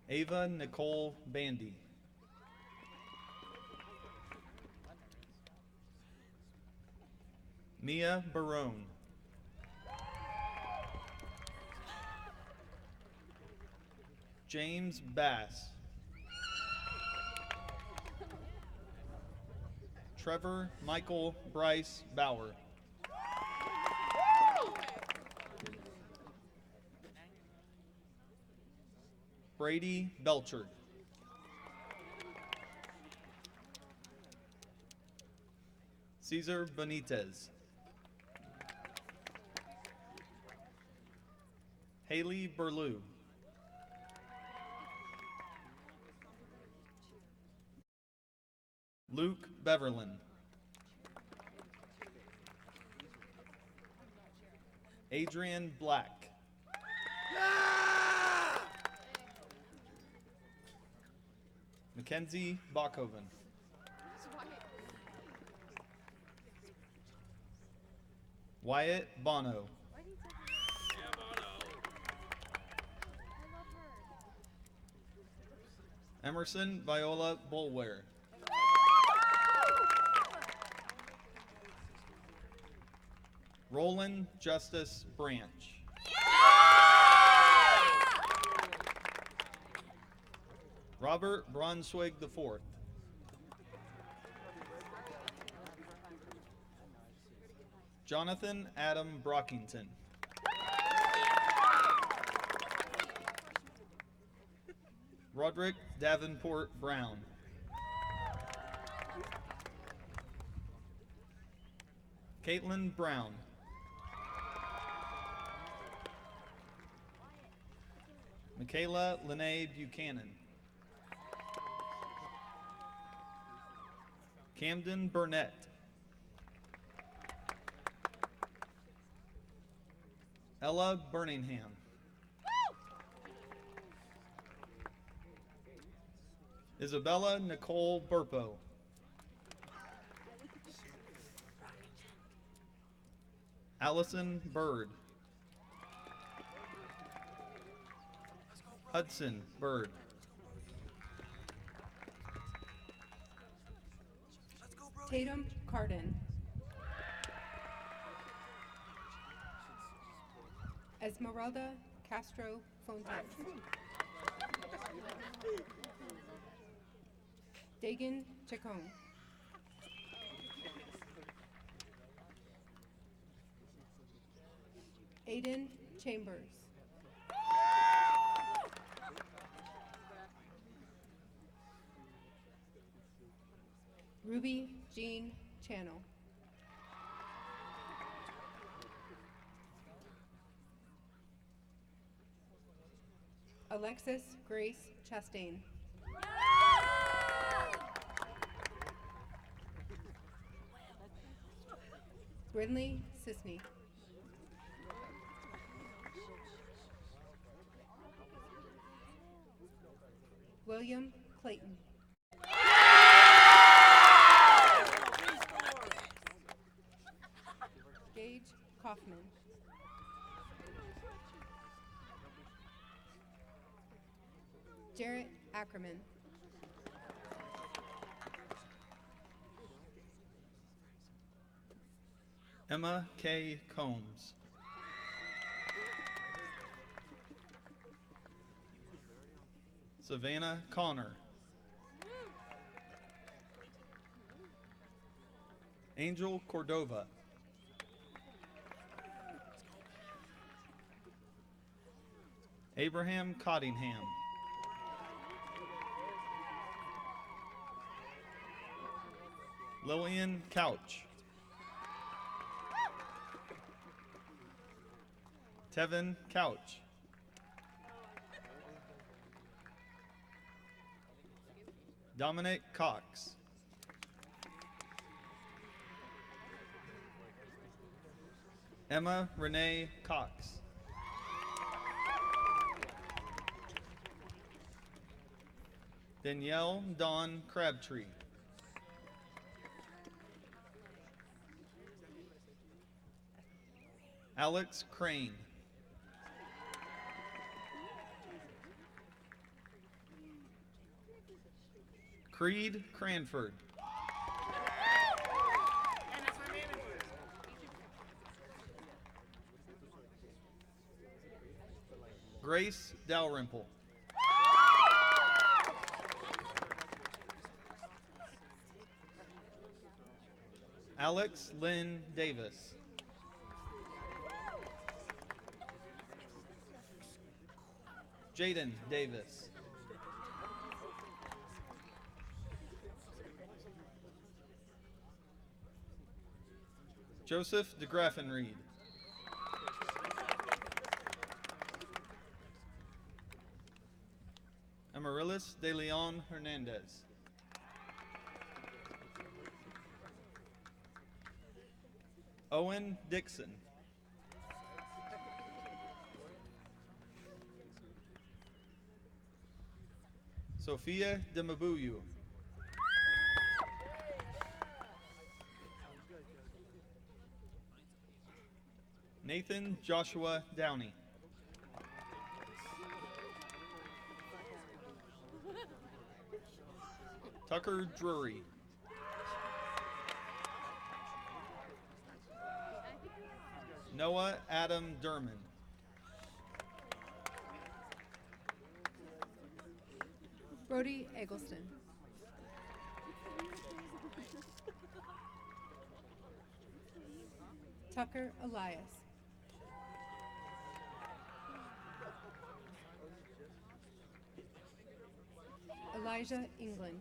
Ava Nicole Bandy. Mia Barone. James Bass. Trevor Michael Bryce Bauer. Brady Belcher. Cesar Benitez. Haley Berlew. Luke Beverlin. Adrian Black. Mackenzie Bachhoven. Wyatt Bono. Emerson Viola Bulware. Roland Justice Branch. Robert Brunswig IV. Jonathan Adam Brockington. Roderick Davenport Brown. Caitlin Brown. Michaela Lene Buchanan. Camden Burnett. Ella Birmingham. Isabella Nicole Burpo. Allison Bird. Hudson Bird. Tatum Carden. Esmeralda Castro Fontes. Dagan Chacon. Aiden Chambers. Ruby Jean Channel. Alexis Grace Chastain. Brinley Sisney. William Clayton. Gage Kaufman. Jarrett Ackerman. Emma K. Combs. Savannah Connor. Angel Cordova. Abraham Cottingham. Lillian Couch. Tevin Couch. Dominic Cox. Emma Renee Cox. Danielle Dawn Crabtree. Alex Crane. Creed Cranford. Grace Dalrymple. Alex Lynn Davis. Jaden Davis. Joseph DeGraffenried. Amaryllis De Leon Hernandez. Owen Dixon. Sophia Demabuyu. Nathan Joshua Downey. Tucker Drury. Noah Adam Derman. Brody Eggleston. Tucker Elias. Elijah England.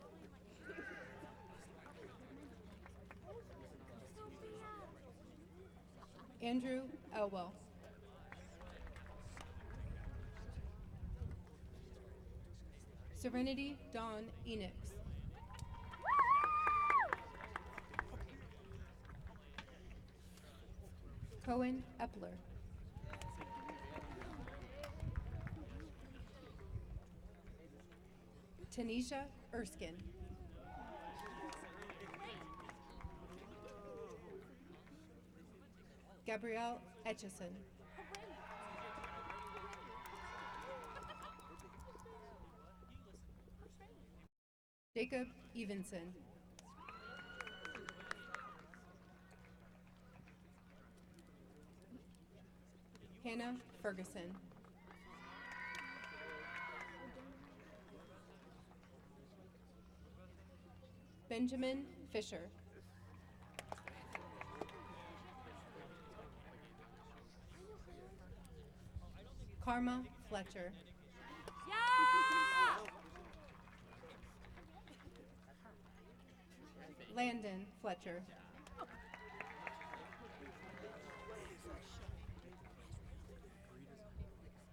Andrew Elwell. Serenity Dawn Enix. Cohen Epler. Tanisha Erskine. Gabrielle Etchison. Jacob Evenson. Hannah Ferguson. Benjamin Fisher. Karma Fletcher. Landon Fletcher.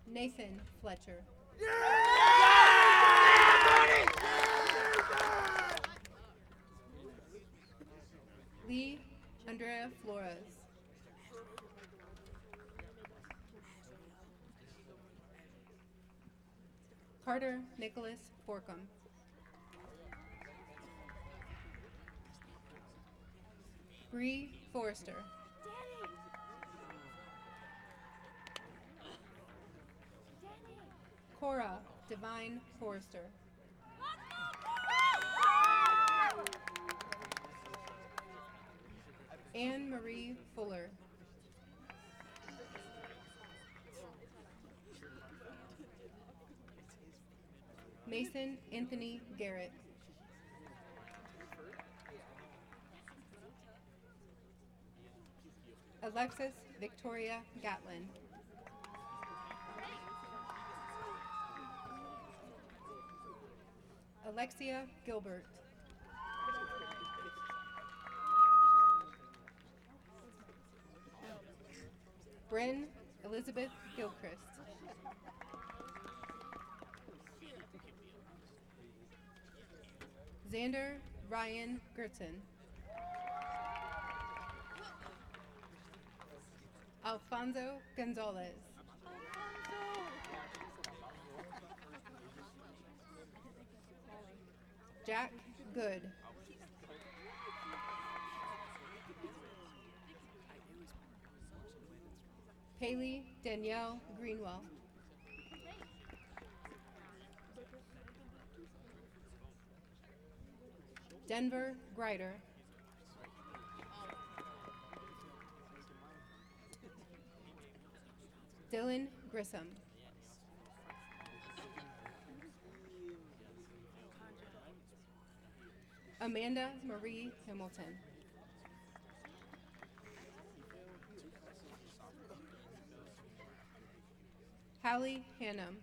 Nathan Fletcher. Lee Andrea Flores. Carter Nicholas Forcum. Bree Forrester. Cora Divine Forrester. Anne Marie Fuller. Mason Anthony Garrett. Alexis Victoria Gatlin. Alexia Gilbert. Bryn Elizabeth Gilchrist. Xander Ryan Gertzen. Alfonso Gonzalez. Jack Good. Haley Danielle Greenwell. Denver Grider. Dylan Grissom. Amanda Marie Hamilton. Hallie Hannum.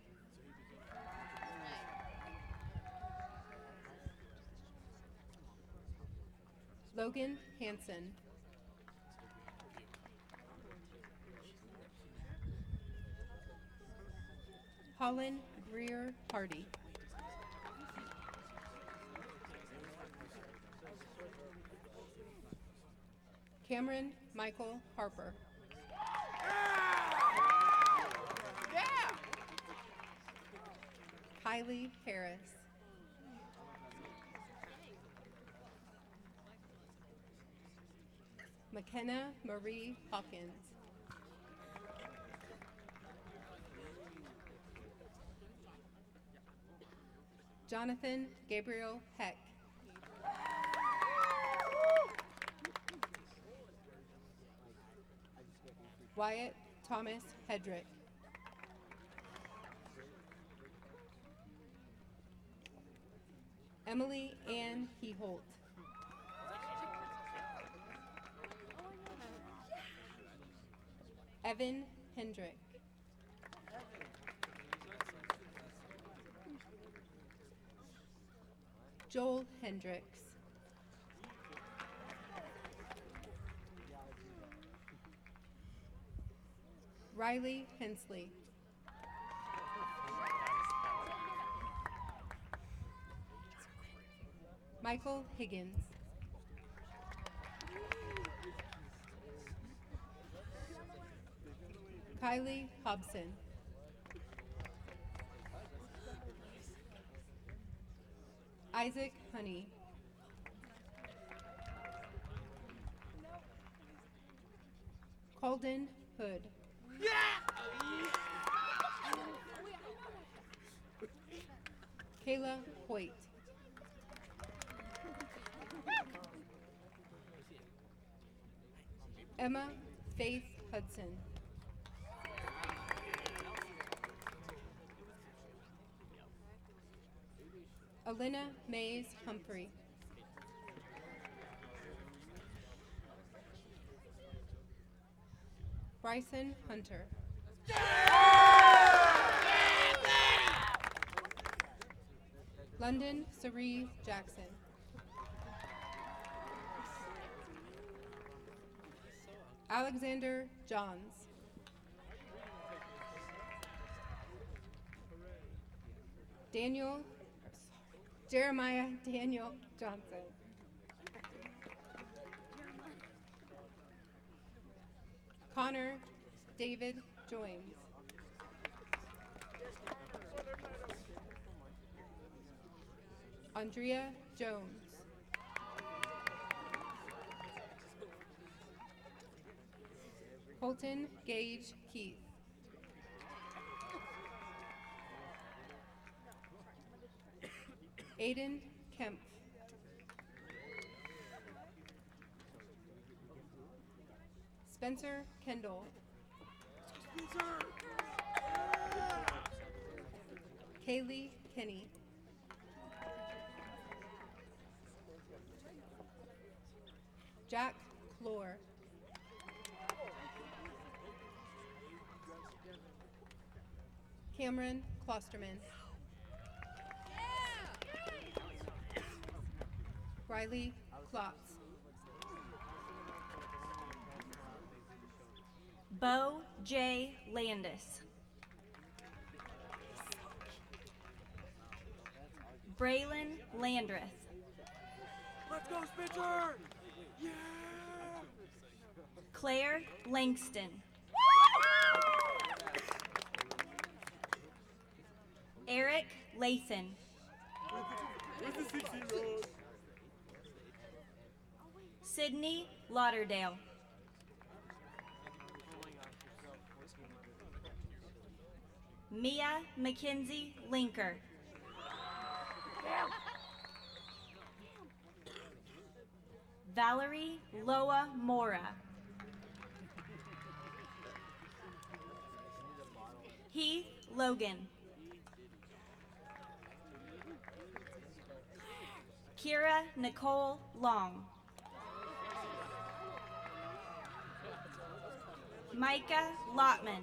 Logan Hansen. Holland Greer Hardy. Cameron Michael Harper. Kylie Harris. McKenna Marie Hawkins. Jonathan Gabriel Heck. Wyatt Thomas Hedrick. Emily Ann Heholt. Evan Hendrick. Joel Hendricks. Riley Hensley. Michael Higgins. Kylie Hobson. Isaac Honey. Colden Hood. Kayla Hoyt. Emma Faith Hudson. Alina Mays Humphrey. Bryson Hunter. London Cerie Jackson. Alexander Johns. Jeremiah Daniel Johnson. honor David Joins. Andrea Jones. Colton Gage Keith. Aiden Kemp. Spencer Kendall. Kaylee Kinney. Jack Clore. Cameron Klosterman. Riley Klotz. Bo J. Landis. Braylon Landreth. Let's go, Spencer! Yeah! Claire Langston. Eric Lathan. Sydney Lauderdale. Mia Mackenzie Linker. Valerie Loa Mora. Heath Logan. Kira Nicole Long. Micah Lotman.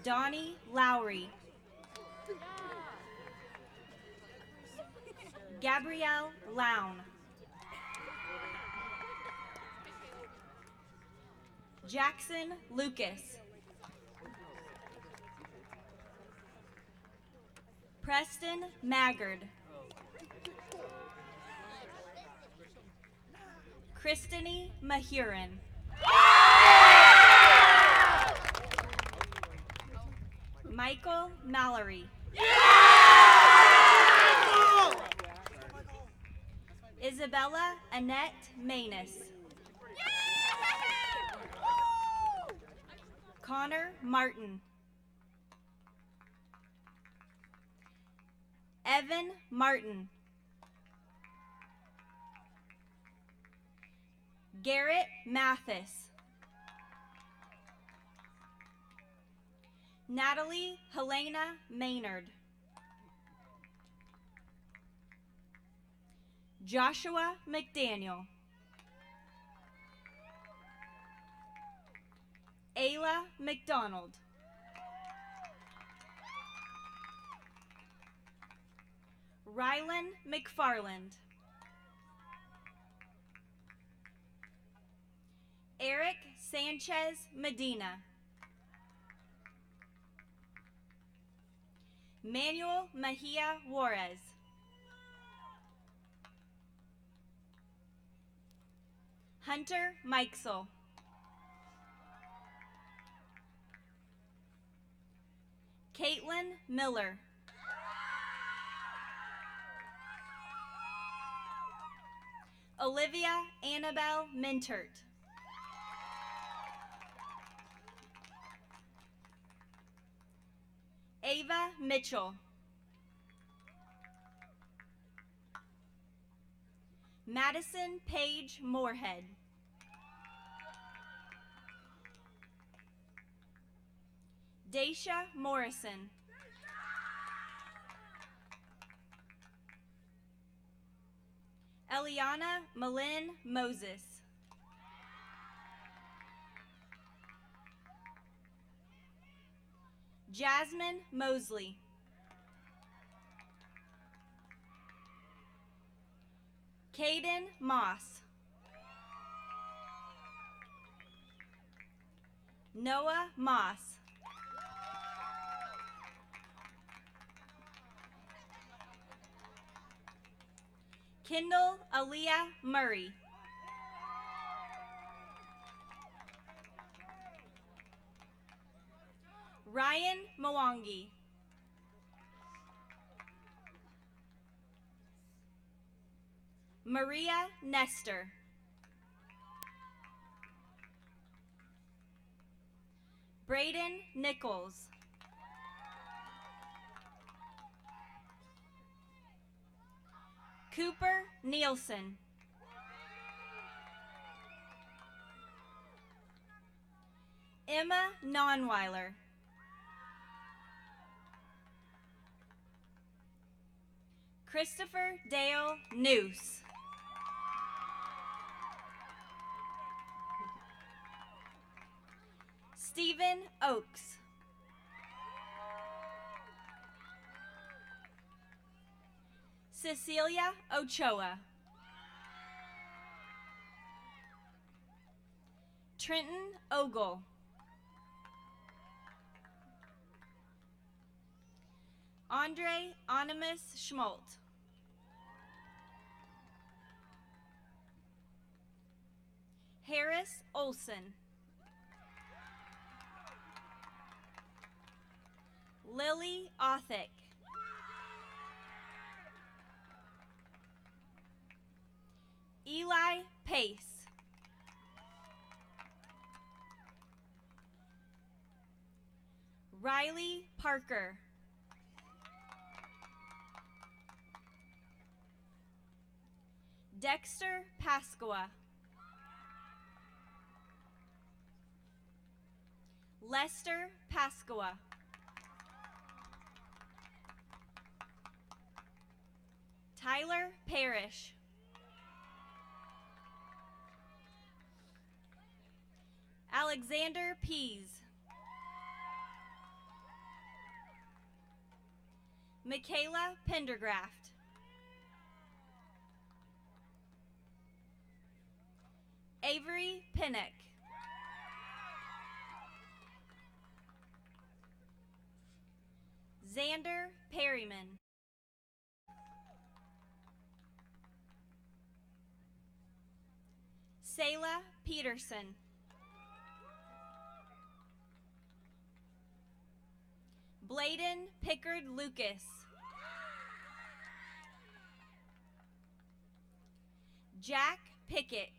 Donnie Lowry. Gabrielle Lown. Jackson Lucas. Preston Maggard. Christine Mahurin. Michael Mallory. Isabella Annette Manus. Connor Martin. Evan Martin. Garrett Mathis. Natalie Helena Maynard. Joshua McDaniel. Ayla McDonald. Rylan McFarland. Eric Sanchez Medina. Manuel Mejia Juarez. Hunter Mikesel. Caitlin Miller. Olivia Annabelle Mintert. Ava Mitchell. Madison Page Moorhead. Daisha Morrison. Eliana Malin Moses. Jasmine Mosley. Caden Moss. Noah Moss. Kendall Aaliyah Murray. Ryan Mwangi. Maria Nestor. Braden Nichols. Cooper Nielsen. Emma Nonweiler. Christopher Dale Noose. Stephen Oakes. Cecilia Ochoa. Trenton Ogle. Andre Onimus Schmult. Harris Olson. Lily Othick. Eli Pace. Riley Parker. Dexter Pasqua. Lester Pasqua. Tyler Parrish. Alexander Pease. Michaela Pendergraft. Avery Pinnock. Xander Perryman. Selah Peterson. Bladen Pickard Lucas. Jack Pickett.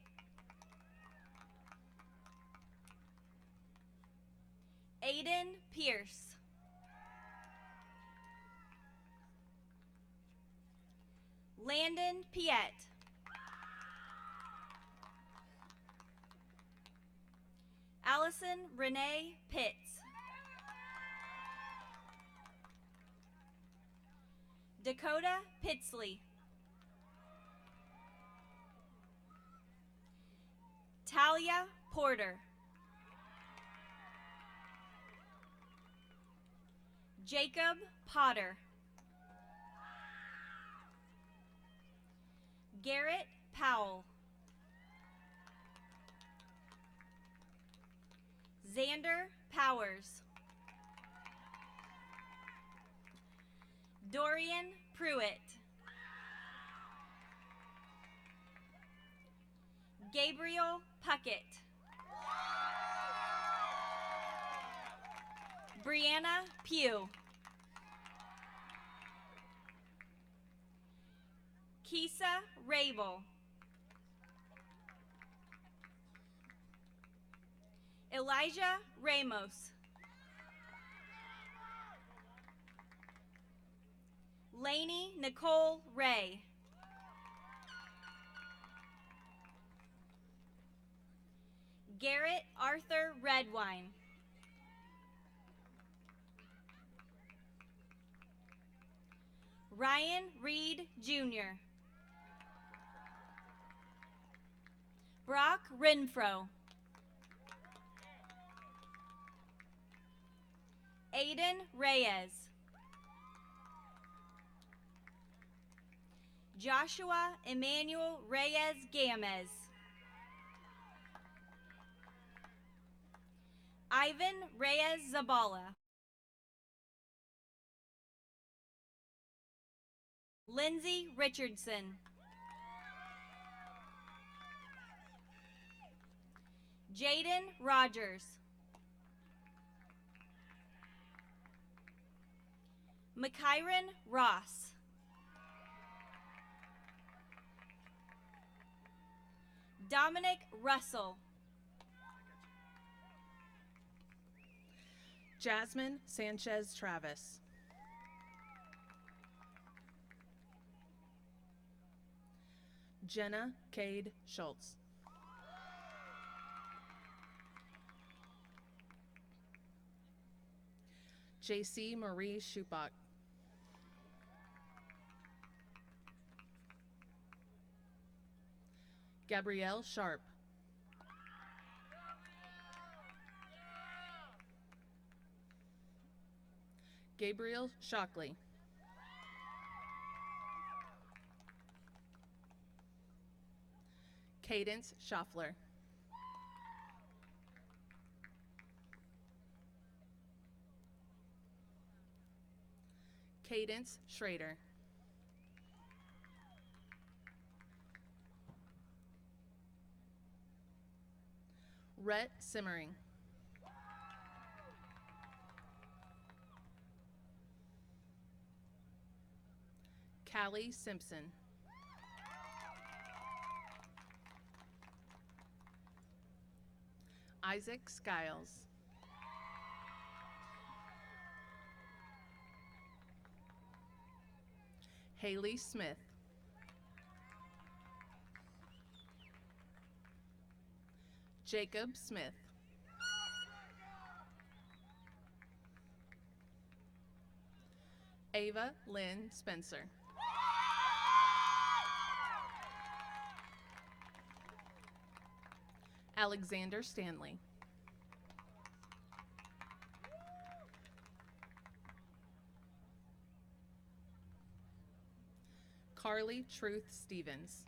Aiden Pierce. Landon Piette. Allison Renee Pitts. Dakota Pitsley. Talia Porter. Jacob Potter. Garrett Powell. Xander Powers. Dorian Pruitt. Gabriel Puckett. Brianna Pugh. Kisa Rabel. Elijah Ramos. Lainey Nicole Ray. Garrett Arthur Redwine. Ryan Reed Jr. Brock Renfro. Aiden Reyes. Joshua Emmanuel Reyes Gamez. Ivan Reyes Zabala. Lindsay Richardson. Jaden Rogers. McKyron Ross. Dominic Russell. Jasmine Sanchez Travis. Jenna Cade Schultz. JC Marie Schupach. Gabrielle Sharp. Gabriel Shockley. Cadence Schaffler. Cadence Schrader. Rhett Simmering. Callie Simpson. Isaac Skiles. Haley Smith. Jacob Smith. Ava Lynn Spencer. Alexander Stanley. Carly Truth Stevens.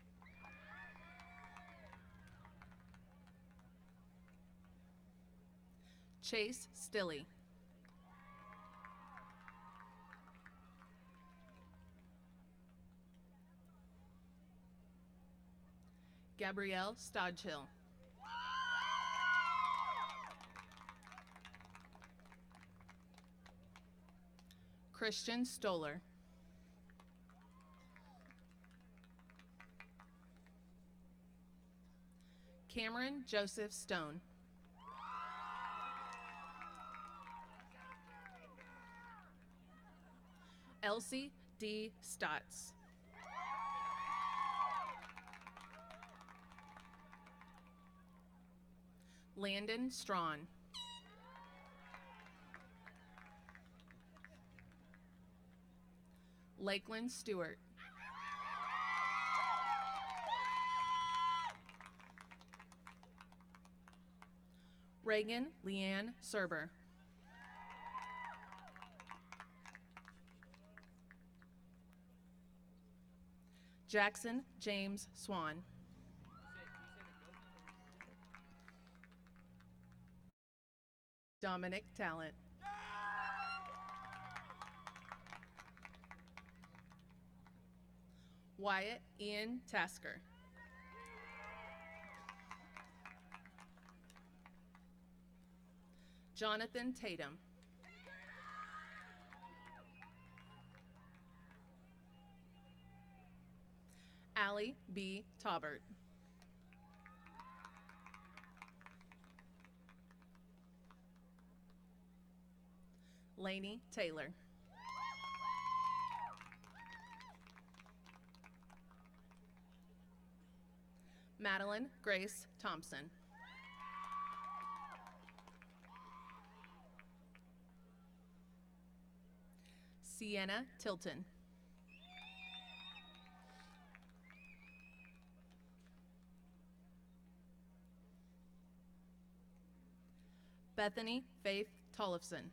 Chase Stilley. Gabrielle Stodgehill. Christian Stoller. Cameron Joseph Stone. Elsie D. Stotts. Landon Strawn. Lakeland Stewart. Reagan Leanne Serber. Jackson James Swan. Dominic Talent. Wyatt Ian Tasker. Jonathan Tatum. Allie B. Taubert. Lainey Taylor. Madeline Grace Thompson. Sienna Tilton. Bethany Faith Tollefson.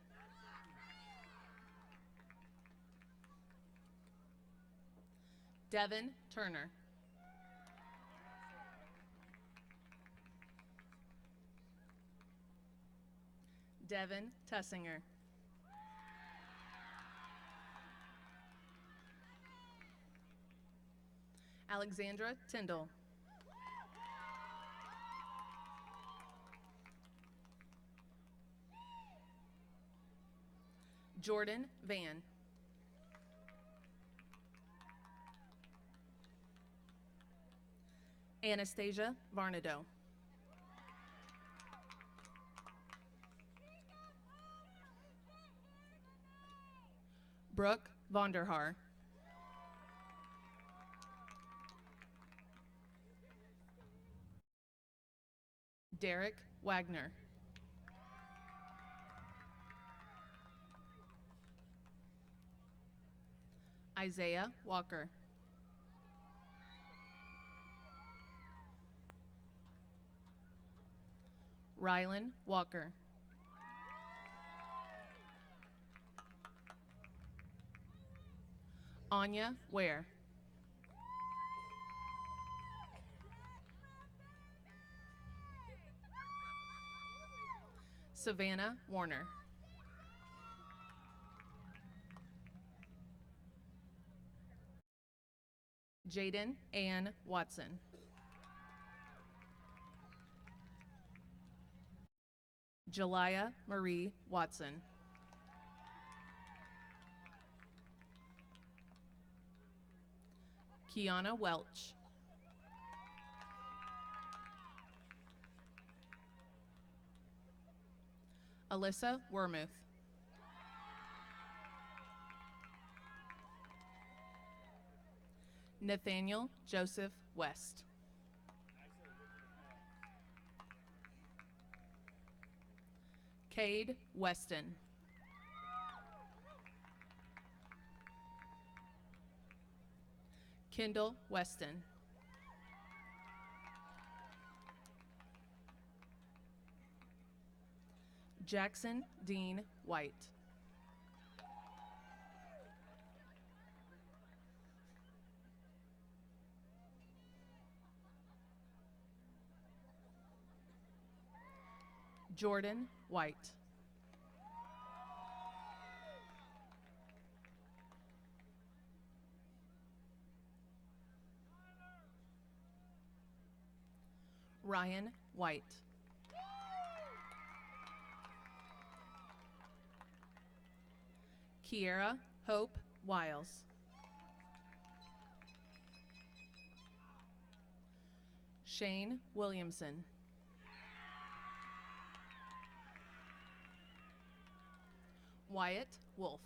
Devin Turner. Devin Tussinger. Alexandra Tyndall. Jordan Van. Anastasia Varnado. Brooke Vonderhaar. Derek Wagner. Isaiah Walker. Rylan Walker. Anya Ware. Savannah Warner. Jaden Ann Watson. Jelia Marie Watson. Kiana Welch. Alyssa Wormuth. Nathaniel Joseph West. Cade Weston. Kendall Weston. Jackson Dean White. Jordan White. Ryan White. Kiera Hope Wiles. Shane Williamson. Wyatt Wolf.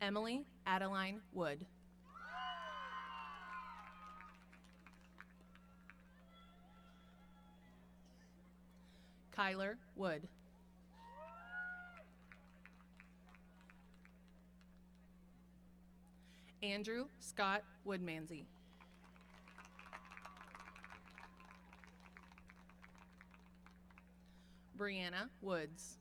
Emily Adeline Wood. Kyler Wood. Andrew Scott Woodmansey. Brianna Woods.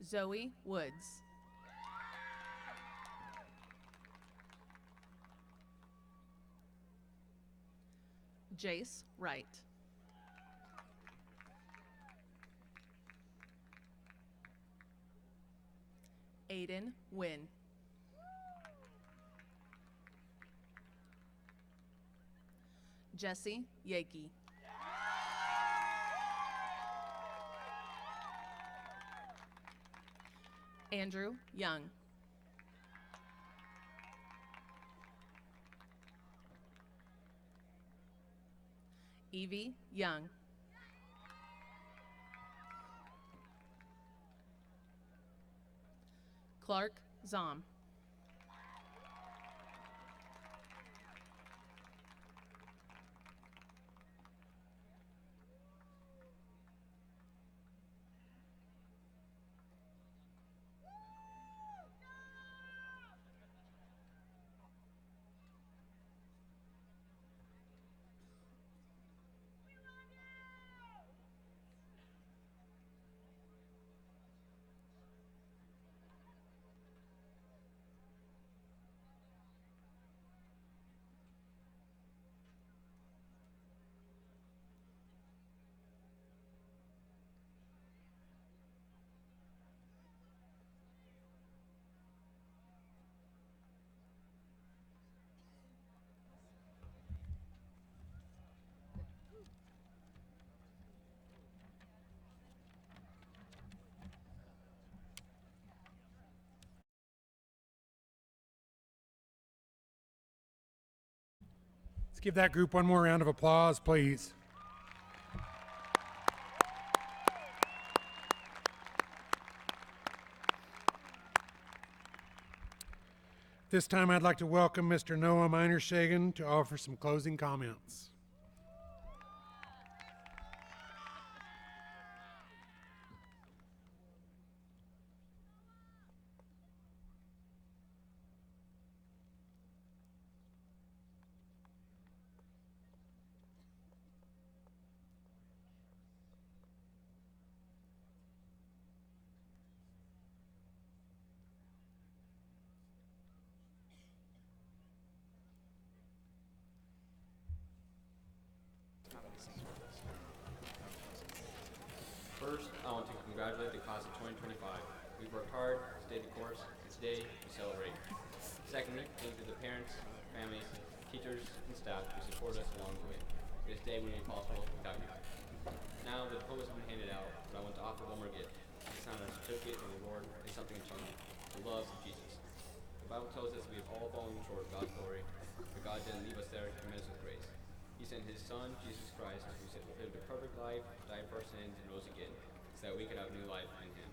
Zoe Woods. Jace Wright. Aiden Wynn. Jesse Yakey. Andrew Young. Evie Young. Clark Zom. give that group one more round of applause, please. This time I'd like to welcome Mr. Noah Minershagen to offer some closing comments. First, I want to congratulate the class of 2025. We've worked hard, stayed the course, and today we celebrate. Secondly, thank you to the parents, families, teachers, and staff who support us along the way. This day wouldn't be possible without you. Now, the diplomas have been handed out, but I want to offer one more gift. It's not a certificate or reward, it's something eternal, the love of Jesus. The Bible tells us we have all fallen short of God's glory, but God didn't leave us there to commend us with grace. He sent his Son, Jesus Christ, who lived a perfect life, died for our sins, and rose again, so that we could have new life in him.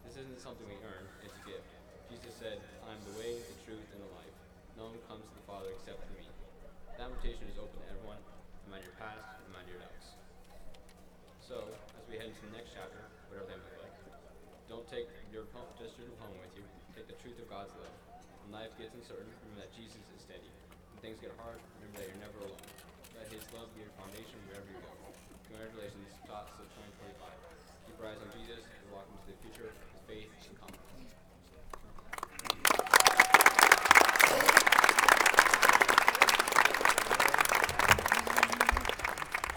This isn't something we earn, it's a gift. Jesus said, I am the way, the truth, and the life. No one comes to the Father except through me. That invitation is open to everyone, no matter your past, no matter your doubts. So, as we head into the next chapter, whatever that may look like, don't take your district home with you. Take the truth of God's love. When life gets uncertain, remember that Jesus is steady. When things get hard, remember that you're never alone. Let his love be your foundation wherever you go. Congratulations, class of 2025. Keep your eyes on Jesus and walk into the future with faith and confidence.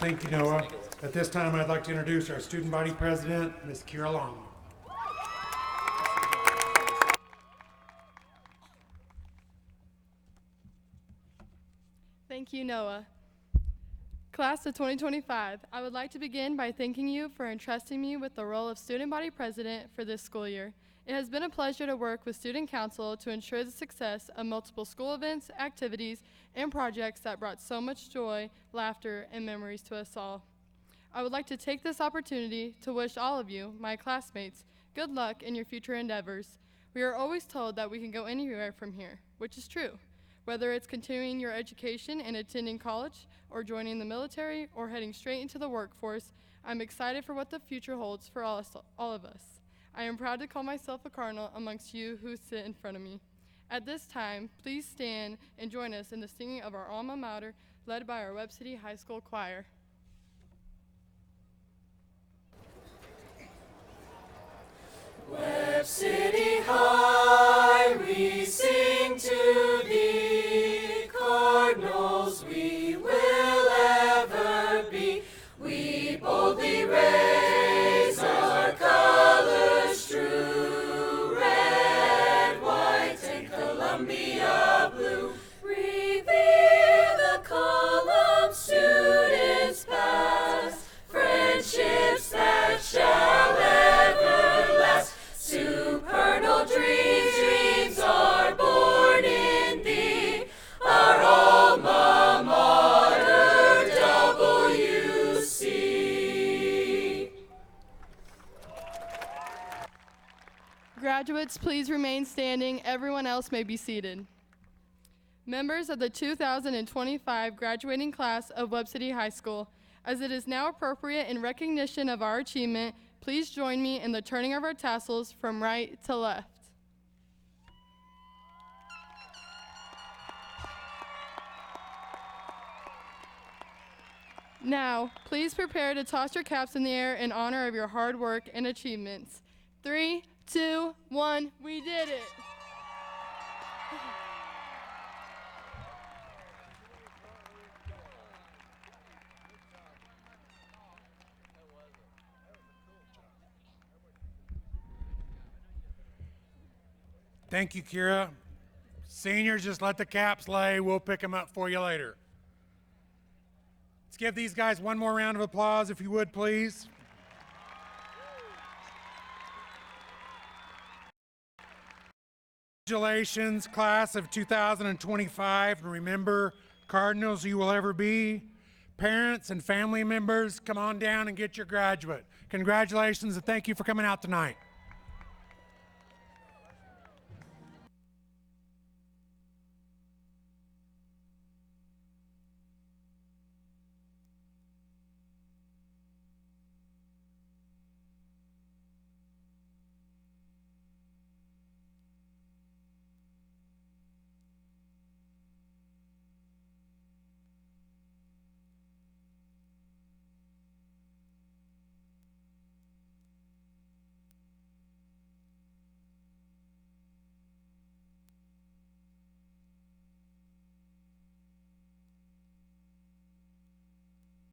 Thank you, Noah. At this time, I'd like to introduce our student body president, Ms. Kira Long. Thank you, Noah. Class of 2025, I would like to begin by thanking you for entrusting me with the role of student body president for this school year. It has been a pleasure to work with student council to ensure the success of multiple school events, activities, and projects that brought so much joy, laughter, and memories to us all. I would like to take this opportunity to wish all of you, my classmates, good luck in your future endeavors. We are always told that we can go anywhere from here, which is true. Whether it's continuing your education and attending college, or joining the military, or heading straight into the workforce, I'm excited for what the future holds for all of us. I am proud to call myself a Cardinal amongst you who sit in front of me. At this time, please stand and join us in the singing of our alma mater, led by our Webb City High School Choir. Webb City High, we sing to thee, Cardinals we will ever be. We boldly raise our colors true, red, white, and Columbia blue. Revere the column students past, friendships that shall ever last. Supernal dreams are born in thee, our alma mater, WC. Graduates, please remain standing. Everyone else may be seated. Members of the 2025 graduating class of Webb City High School, as it is now appropriate in recognition of our achievement, please join me in the turning of our tassels from right to left. Now, please prepare to toss your caps in the air in honor of your hard work and achievements. 3, 2, 1, we did it! Thank you, Kira. Seniors, just let the caps lay. We'll pick them up for you later. Let's give these guys one more round of applause, if you would, please. Congratulations, class of 2025. And remember, Cardinals you will ever be. Parents and family members, come on down and get your graduate. Congratulations and thank you for coming out tonight.